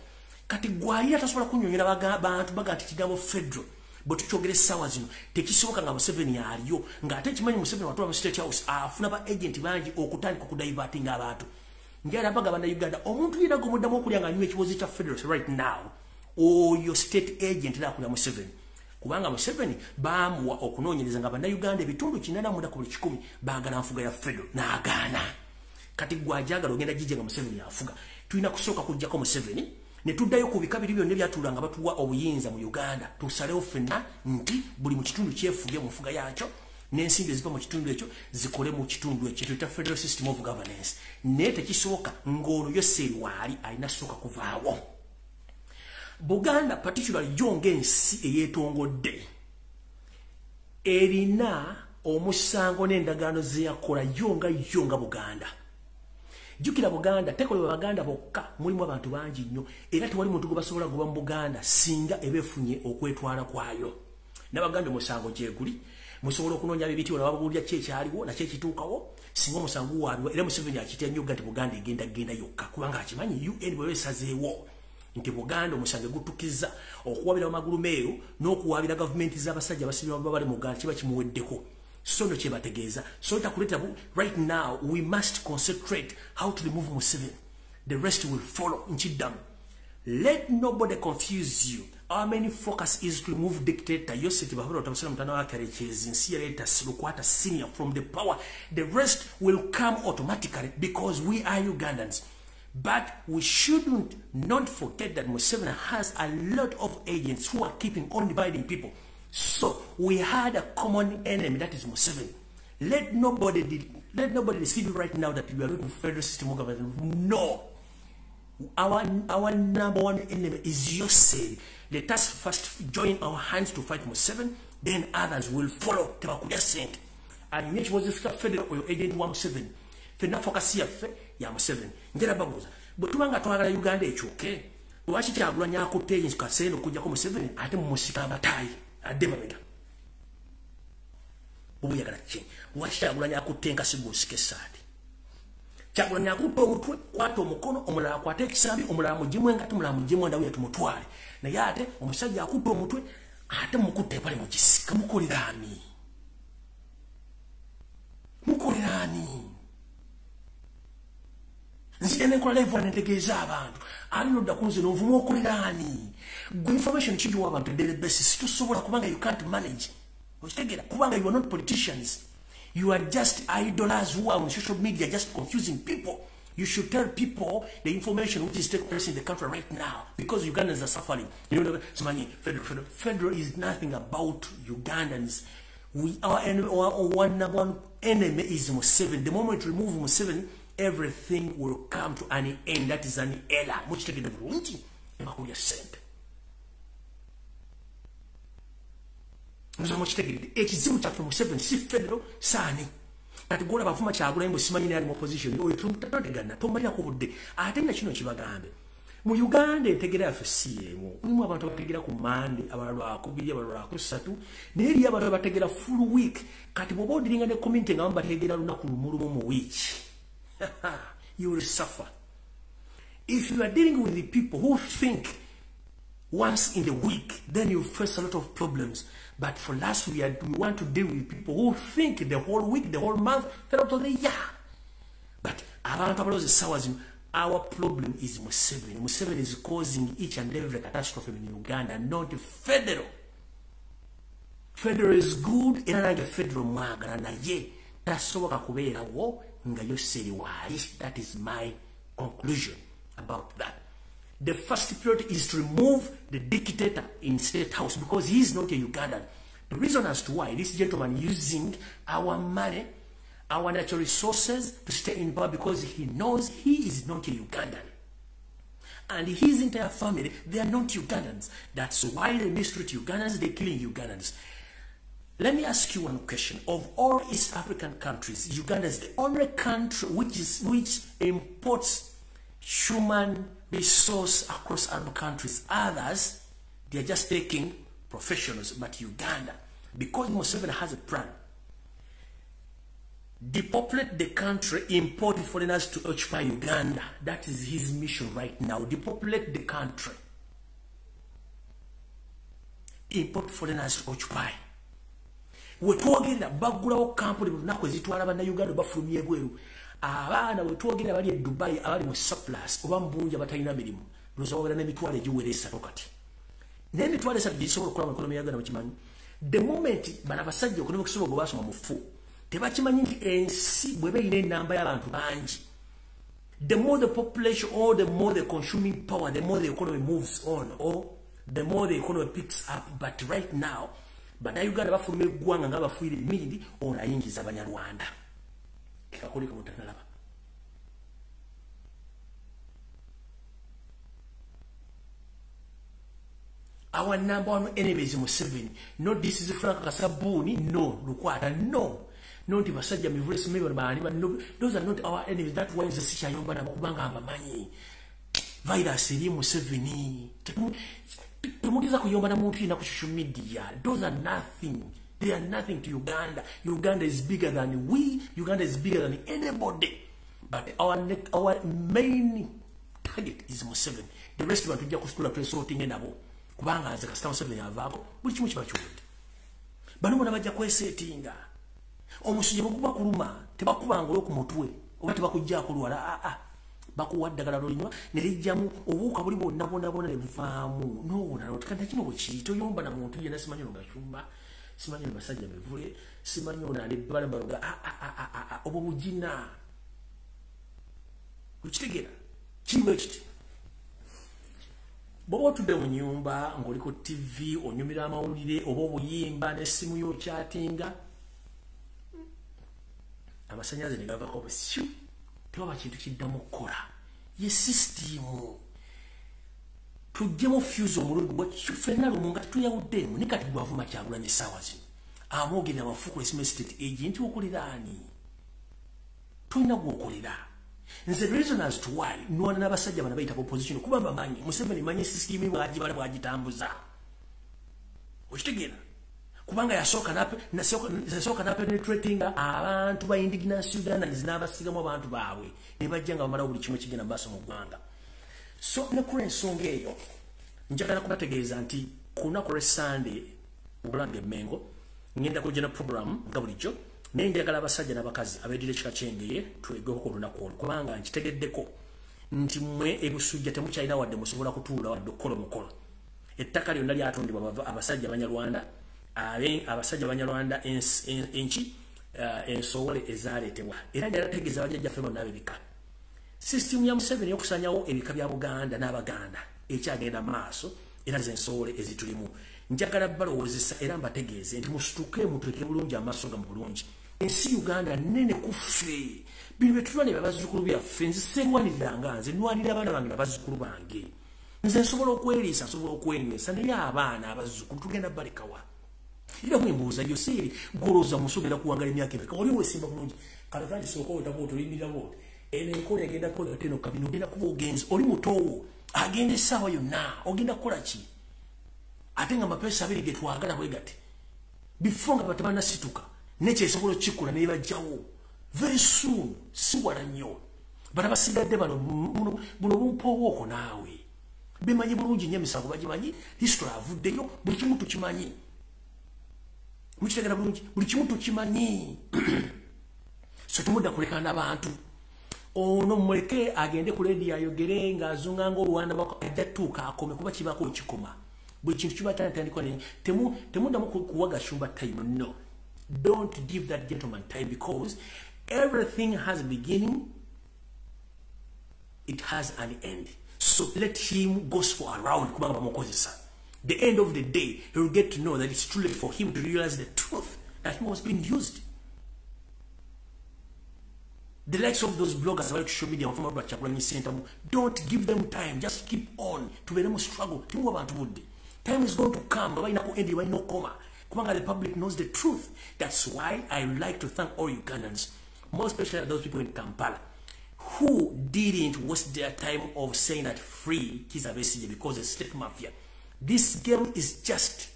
Kati gwalira tasobola kunyonyola bantu baga nti kigambo federal bwe tukyogera essaawa zino tekisoboka nga Museveni aliyo ng'ate kimanyi Museveni watwala mu State House afuna ba agenti bangi okutandika okudivertinga abantu. Ngera baga bannayuganda omuntu yina gomuddamu okulya nga anywa ekibozi kya federal right now oyo state agent nakulya Museveni. Kubanga Museveni bamuwa okunoonyereza nga bannayuganda ebitundu 80% baagala nfuga ya federal n'agaana. Kati gwajagala ogenda gijja nga Museveni afuga. Tulina kusooka kujjako Museveni ne tuddayo ku bika biri byonna ebyatuulanga batuwa obuyinza mu Uganda tusalewo ffenna nti buli mu kitundu kyefuge mu nfuga yakyo n'ensimbi eziva mu kitundu ekyo zikole mu kitundu ekyo tuyita federal system of governance. Naye tekisoboka ng'ono Yoseri waali alina sooka kuvaawo. Buganda particularly jonga ensi eyeetongodde erina omusango n'endagaano ze yakola yonga Buganda. Jukira Buganda tekolebwa Baganda bokka, mulimu abantu bangi nnyo era tewali muntu gwe basobola kuba mu Buganda singa ebeefunye okwetwala kwayo. N'Abaganda omusango gye guli musobola okunoonya bibiti wala wabulya kye kyaliwo nakyo ekituukawo singa omusango waaliwo era Museveni akitya nnyo nti Buganda egenda yokka kubanga akimanyi UN bwe beesazeewo nti Buganda omusango gutukiza okuwabira amagulu meeru n'okuwabira gavumenti z'abasajja abasibira bali mu Uganda kiba kimuweddeko. So no chebategeza. So right now we must concentrate how to remove Museveni. The rest will follow in Chidam. Let nobody confuse you. Our main focus is to remove dictator Yosef Bahuro Tamsana Mtanawa Kareches in Sierra Lukwata Senior from the power. The rest will come automatically because we are Ugandans. But we shouldn't not forget that Museveni has a lot of agents who are keeping on dividing people. So we had a common enemy, that is Museveni. Let nobody deceive you right now that we are looking for federal system of government. No. Our number one enemy is Yosef. Let us first join our hands to fight Museveni, then others will follow. Tebakuya sent. And which was the federal or agent one Museveni. Fena focus here ya Museveni. Ngera babuza. Butubanga twagala Uganda ekyuke. Lwaki kyagulanya akuteyi kaseno kujja ko Museveni ate mu musika abatayi. Adema bega. Ubu yagala chenye. Washagulanya akutenga sigusike sadi. Chagulanya akuto omutwe kwata omukono omulala kwata ekisambi omulala mujimu engati omulala mujimu ndawe yatumutwale. Na yate omusajja akuto omutwe ate mukutte pale mu kisika mukolirani. Mukolirani. Nzijane kwa level netegeza abantu. Alino dakunze no vumo okolirani. Good information chidi wa abantu daily basis tusobola kubanga you can't manage. Okitegera kubanga you are not politicians. You are just idlers who are on social media just confusing people. You should tell people the information which is taking place in the country right now because Ugandans are suffering. You know, federal is nothing about Ugandans. Our one enemy is Museveni. The moment we remove Museveni, everything will come to an end. That is an error. Much take the Burundi. Emakuya sent. Much take it. Ekizibu cha Museveni si federal sani. Kati gola bafuma kyagula imbo simanyi ne ali mu opposition. Oyo tutategana. Tomalira ku budde. Ate na kino kibagambe. Mu Uganda entegera FCM. Mulimu abantu bategera ku Mande, abalwa akubiri, abalwa akusatu. Neri abantu bategera full week. Kati bobo diringa ne community ngamba bategera lunaku lumulumu mu week. You will suffer. If you are dealing with the people who think once in the week, then you face a lot of problems. But for us, we want to deal with people who think the whole week, the whole month, throughout the year. But our problem is Museveni. Museveni is causing each and every catastrophe in Uganda, not federal. Federal is good, and federal magana ye. That's what that is my conclusion about that. The first priority is to remove the dictator in State House because he is not a Ugandan. The reason as to why this gentleman using our money, our natural resources to stay in power because he knows he is not a Ugandan. And his entire family, they are not Ugandans. That's why they mistreat Ugandans, they're killing Ugandans. Let me ask you one question. Of all East African countries, Uganda is the only country which imports human resource across other countries. Others, they are just taking professionals. But Uganda, because Museveni has a plan, depopulate the country, import foreigners to occupy Uganda. That is his mission right now. Depopulate the country, import foreigners to occupy. We twogenda bagulawo kampuni lunaku ezitwala bannayuganda bafulumye ebweru. Abaana we twogenda bali e Dubai abali mu surplus oba mbunja batalina mirimu. Loza wabera n'emitwalo egiwera esatu kati. N'emitwalo esatu gisobola okukola mu ekonomi ya Uganda mukimanyi. The moment bana basajja okunoba okusobola gwe basoma mu fu. Tebakimanyi nti ensi bwe beeyina ennamba y'abantu bangi. The more the population or the more the consuming power, the more the economy moves on or the more the economy picks up. But right now, bannayuganda bafuluma eggwanga nga bafuire emindi ono ayingiza abanyarwanda. Kikakoleka mutanalaba. Our number one enemy is Museveni. No, this is Frank Kasabuni. No, Lukwata. No. No, the Massaja Mivres Mibani. No, those are not our enemies. That one is the Sishayomba Kubanga Mamani. Virus, Museveni. Those are nothing. They are nothing to Uganda. Uganda is bigger than we. Uganda is bigger than anybody. But our main target is Museveni. The rest of the people are sorting in abo. Kubanga as a customer Museveni avako. Which much about you? Bano mwana bajja kwesetinga. Omusujja bukuba kuluma. Tebakubanga okumutwe. Oba tebakujja kulwala. Bakuwaddagala lolinywa nerijjamu obuuka buli bonna ne buvaamu n'obulala otikanda kino bwekiri toyomba na muntu yenna simanyi ngashumba simanyi basajja bevule simanyi onali balabaloga obwo bugina kukitegera kimwe kiti bw'oba otudde mu nnyumba ng'oli ku TV onyumira amawulire oba obuyimba n'essimu y'okyatinga amasannyalaze ne gavako busiu tewaba kintu kiddamu kukola ye sisitimu tujjemu fuse omulungi ffenna lumu nga tetuyawuddemu ne kati gwavuma Kyagulanyi essaawa zino amwogera amafuuko Esime State Agent okolera ani tulina gwokolera nze the reason as to why nwana n'abasajja bana bayita opposition kuba bamanyi Museveni manyi sisitimu bwagibala bwagitambuza okitegeera kubanga yasooka na penetrating abantu ba indigenous Ugandans n'abasigamu abantu baabwe ne bajja nga bamala buli kimu kigenda maaso mu ggwanga. So ne ku ensonga eyo njagala kubategeeza nti ku lunaku lwa Sunday Bulange Mengo ngenda kujja na program nga bulijjo naye njagala abasajja n'abakazi abeddira ekika kyengeye twegeko ku lunaku olwo kubanga nkitegeddeko nti mmwe ebusujja temukyalina wadde musobola kutuula wadde okukola omukolo. Ettaka lyonna lyatundibwa abasajja Abanyarwanda abasajja Abanyarwanda enki ensowole ezaleetebwa era yarategeeza bajjajjaffe bonna ab'ebika. System ya Museveni y'okusanyawo ebika bya Buganda n'Abaganda ekyagenda maaso era z'ensowole ezitulimu. Njagala balowoozesa era mbategeeze nti musituke mutuke bulungi amaaso ga mu bulungi. Ensi Uganda nnene ku ffe. Bino bye tulwanira bazzukulu byaffe nze sengwaniranga nze nnwanira abaana bange n'abazzukulu bange. Nze nsobola okweriisa nsobola okwenywesa naye abaana abazzukulu tugenda balekawa. Ila mwimbuuza Yoseri goloza musogera kuwangala emyaka emeka oli wesimba bulungi kale kandi soko otabo otolimira bote ene enkola egenda kola teno kabino genda kuba ogenzi oli mutowo agenda essaawa yonna ogenda kukola ki ate nga amapesa abiri ge twagala bwe gati before nga batabana situka nekyesobola kikola ne bajjawo very soon si wala nnyo bana basigadde bano buno bumpowooko naawe bimanyi bulungi nnyo emisango bagimanyi history avuddeyo buli kimu tukimanyi. Mukitegera bulungi buli kimu tukimanyi. So tumudda kuleka n'abantu ono muleke agende ku radio ayogere ng'azunga ng'Olwanda ajja tuuka akome kuba kibako ekikoma buli kintu kiba tandikwa ne temuddamu kuwaga shumba time. No, don't give that gentleman time because everything has a beginning, it has an end. So let him gospel around kubanga bamukozesa. The end of the day, he will get to know that it's too late for him to realize the truth that he was being used. The likes of those bloggers about social media, don't give them time. Just keep on to be able to struggle. Time is going to come. The public knows the truth. That's why I like to thank all Ugandans, more especially those people in Kampala, who didn't waste their time of saying that free Kizza Besigye because the state mafia. This game is just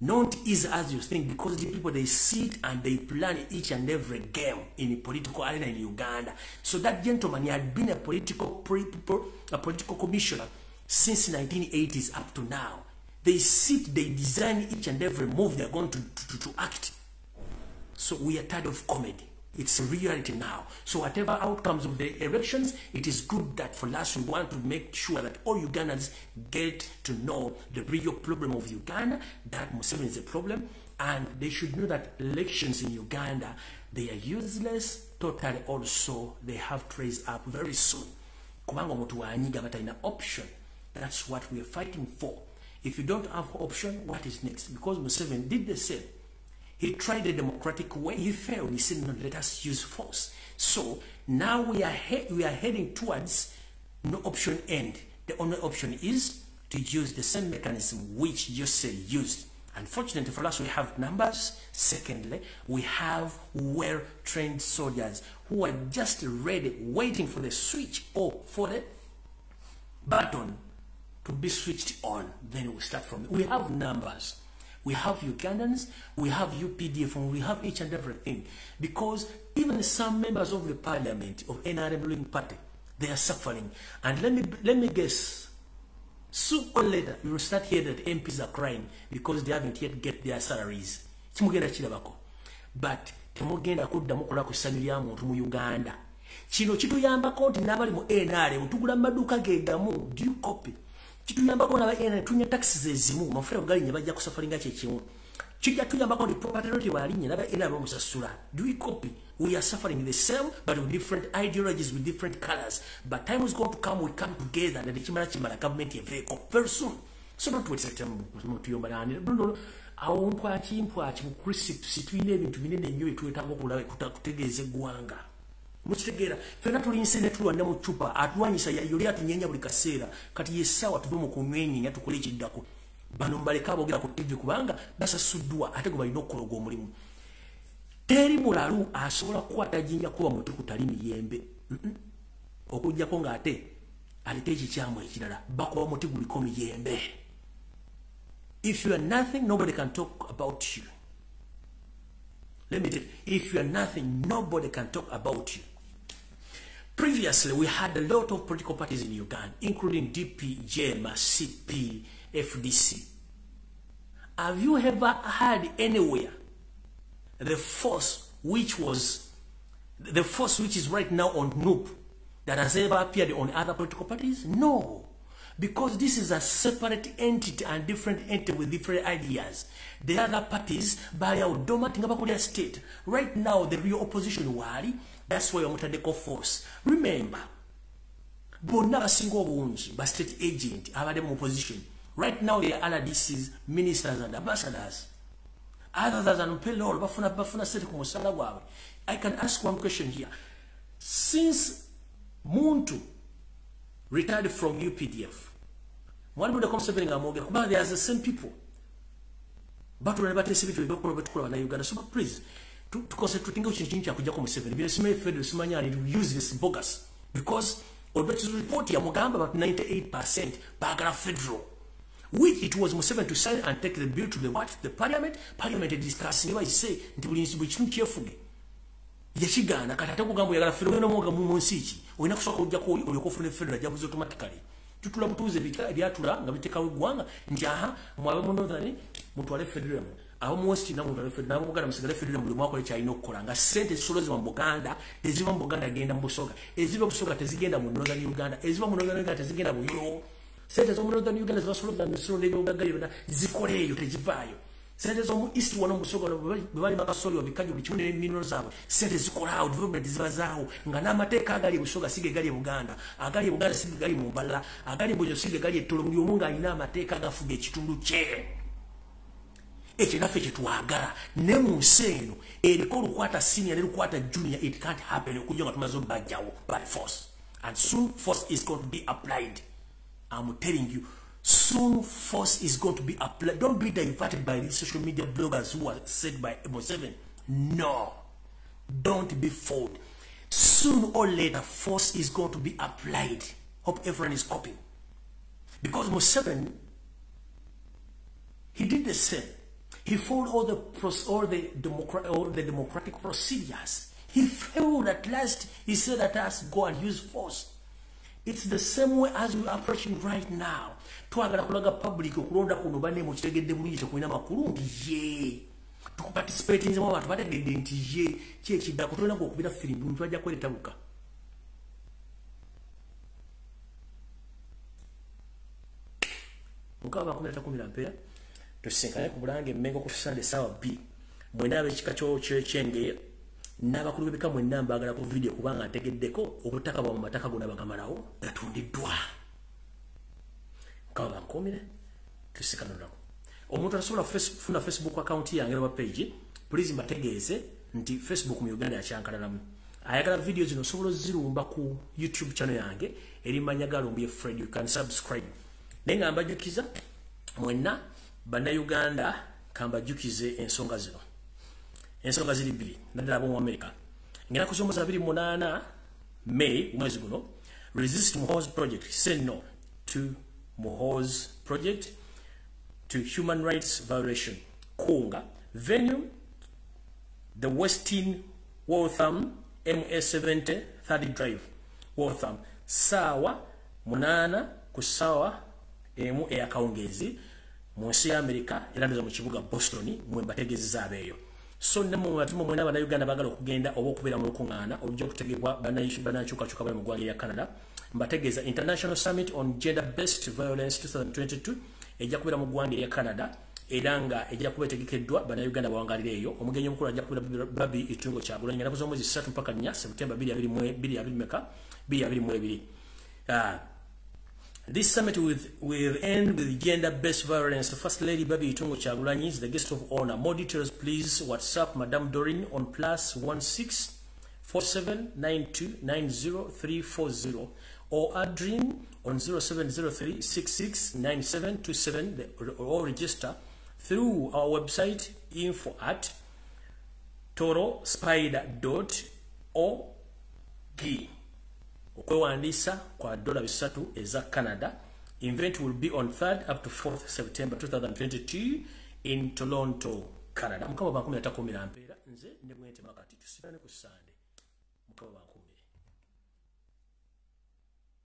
not easy as you think, because the people, they sit and they plan each and every game in the political arena in Uganda. So that gentleman, he had been a political commissioner since 1980s up to now. They sit, they design each and every move they're going to act. So we are tired of comedy. It's reality now. So whatever outcomes of the elections, it is good that for us, we want to make sure that all Ugandans get to know the real problem of Uganda, that Museveni is a problem, and they should know that elections in Uganda, they are useless totally. Also, they have to raise up very soon. Kubanga mutu wanyiga batayina option. That's what we are fighting for. If you don't have option, what is next? Because Museveni did the same. He tried the democratic way. He failed. He said, no, let us use force. So now we are heading towards no option end. The only option is to use the same mechanism which Jose used. Unfortunately for us, we have numbers. Secondly, we have well-trained soldiers who are just ready, waiting for the switch or for the button to be switched on. Then we start from. We have numbers. We have Ugandans, we have UPDF, and we have each and everything. Because even some members of the parliament of NRM ruling party, they are suffering. And let me guess, sooner or later, you will start hearing that MPs are crying because they haven't yet get their salaries. But temugenda kuddamu kola kusanirya muntu mu Uganda. Kino kituyambako nti n'abali mu NRM tugula maduka gegamu, do you copy? Kituyambako n'aba tunya taxes ezimu mafuta galinnya bajja kusafaringa kyekimu. Kijja tuyambako ndi property rate balinnya n'aba NRM musasula. Do we copy? We are suffering the same, but with different ideologies, with different colors. But time is going to come, we come together, and the Chimara government is very soon. So not wait September. Awo mpwachi mu Christ situine ebintu binene nnyo etwetaaga kutegeeza eggwanga. Mukitegera fena tulinse ne tulwanira mu chupa atwanyisa yali atunyenya buli kaseera kati yesawa tuve mu kunywenyenya tukole ekiddako. Bano mbaleka aboogera ku TV kubanga basasuddwa ate gwe balina okuloga omulimu. Teri mulalu asobola kukwata jinja kuba mutu kutali miyembe. Okujjako ng'ate alete ekikyamu ekirala bakuba muti guliko miyembe. If you are nothing, nobody can talk about you. Let me tell you, if you are nothing, nobody can talk about you. Previously, we had a lot of political parties in Uganda, including DP, JMA, CP, FDC. Have you ever heard anywhere the force which is right now on NUP that has ever appeared on other political parties? No. Because this is a separate entity and different entity with different ideas. The other parties, by our dominant state. Right now, the real opposition wali, that's why I'm going force. Remember, Bonava single wounds by state agent, our opposition. Right now, they are LDCs, ministers and ambassadors. Other than payroll, Bafuna said, I can ask one question here. Since Muntu retired from UPDF, one would come serving a mortgage, but they are the same people. But when about this, we don't know about Uganda. So please, to concentrate on changing Kujako 7, we may feel this money and use this bogus. Because although to report here, Mugamba about 98% Bagara federal, which it was Museveni to sign and take the bill to the what? The parliament. Parliament is discussing. I say, until we need carefully. Yashigana, Katako Gambo, Fenomoga Mumonsichi, when I saw Jako, you go for the federal jobs automatically. Tutula Butuze, Viatura, Naviteka Wanga, Njaha, Mwamonotani, Mutuale Federal. Almost in Namu Federal, Federal, Mako Chino Koranga, sent as soon as Boganda, as even Boganda again and Bosoga, as even Soga Tezigenda, Northern Uganda, as even Northern Tezigenda, you said as Northern Uganda is also than the Sunday Uganda, Zikore, you Tejivayo. Said as almost East one of Musoga, very Makasolo, because between minerals out, said as Korao, Vumit Zazao, Ganama take Agari Musoga, Sigari Uganda, Agari Uganda, Sigari Mubala, Agari Bujo Sigari, Tulumunga, Inama take Agafuge to chair. Echenafeche tuagara nemu seno erikolo kwata senior erikolo kwata junior, it can't happen okujonga tumazo bajawo by force, and soon force is going to be applied. I'm telling you, soon force is going to be applied. Don't be diverted by these social media bloggers who are said by Museveni. No, don't be fooled. Soon soon or later, force is going to be applied. Hope everyone is coping. Because Museveni, he did the same. He followed all the democratic procedures. He failed at last. He said that us go and use force. It's the same way as we're approaching right now. Twagala kulaga public okulonda kuno bane mu kitegedde bulungi tekulina makulu nti ye. Tukuparticipate nze abantu bategedde nti ye kyekidda kutolina okubira firimbi muntu ajja kwetabuka. Mukaba 10 ampere tusinkane ku bulange mmengo ku Sunday sawa B. Mwenda abekika kyenge n'abakulu b'ebika mwenna mbagala ku video kubanga ntegeddeko obutaka bwa mataka gona bagamalawo gatundiddwa. Mukaba nkomire tusikana nako. Omuntu asobola kufuna Facebook account yange oba page, please mbategeeze nti Facebook mu Uganda yakyankalalamu. Ayagala videos zino osobola zirumba ku YouTube channel yange eri manyaga Lumbuye Fred. You can subscribe. Nenga mbajukiza mwenna bana Uganda kambajukize ensonga zino. Ensonga ziri bbiri naddala abo mu America. Ngenda kusomesa 28 May mwezi guno. Resist Muhoozi Project. Say no to Muhoozi Project, to human rights violation. Kunga venue the Westin Waltham MA70 30 Drive Waltham sawa munana kusawa emu eyakawungezi mu nsi ya America erandoza mu kibuga Boston mwe bategezeza abeyo. So nemo matimu mwena bana Uganda bagala okugenda oba okubera mu kungana obujja kutegebwa banachuka bali mu gwanga ya Canada. Mbategeza International Summit on Gender-Based Violence 2022 ejja kubera mu gwanga ya Canada edanga ejja kuba etegekeddwa bana Uganda bawangalira eyo. Omugenyi omukulu ajja kubera Babi Itungo Kyagulanyi ngenda kuzo mwezi 3 mpaka 4 September 2022. This summit will end with gender-based violence. First Lady Babi Itungo Kyagulanyi is the guest of honor. More details, please WhatsApp Madame Doreen on +16 479290 or Adrian on 0703 669727 or register through our website info@torospider.org. Okwewandisa kwa $3 eza Canada. Event will be on 3rd up to 4th September 2022 in Toronto, Canada. Mukaba 13 ampera nze ne bwente makati tusikane ku Sunday. Mukaba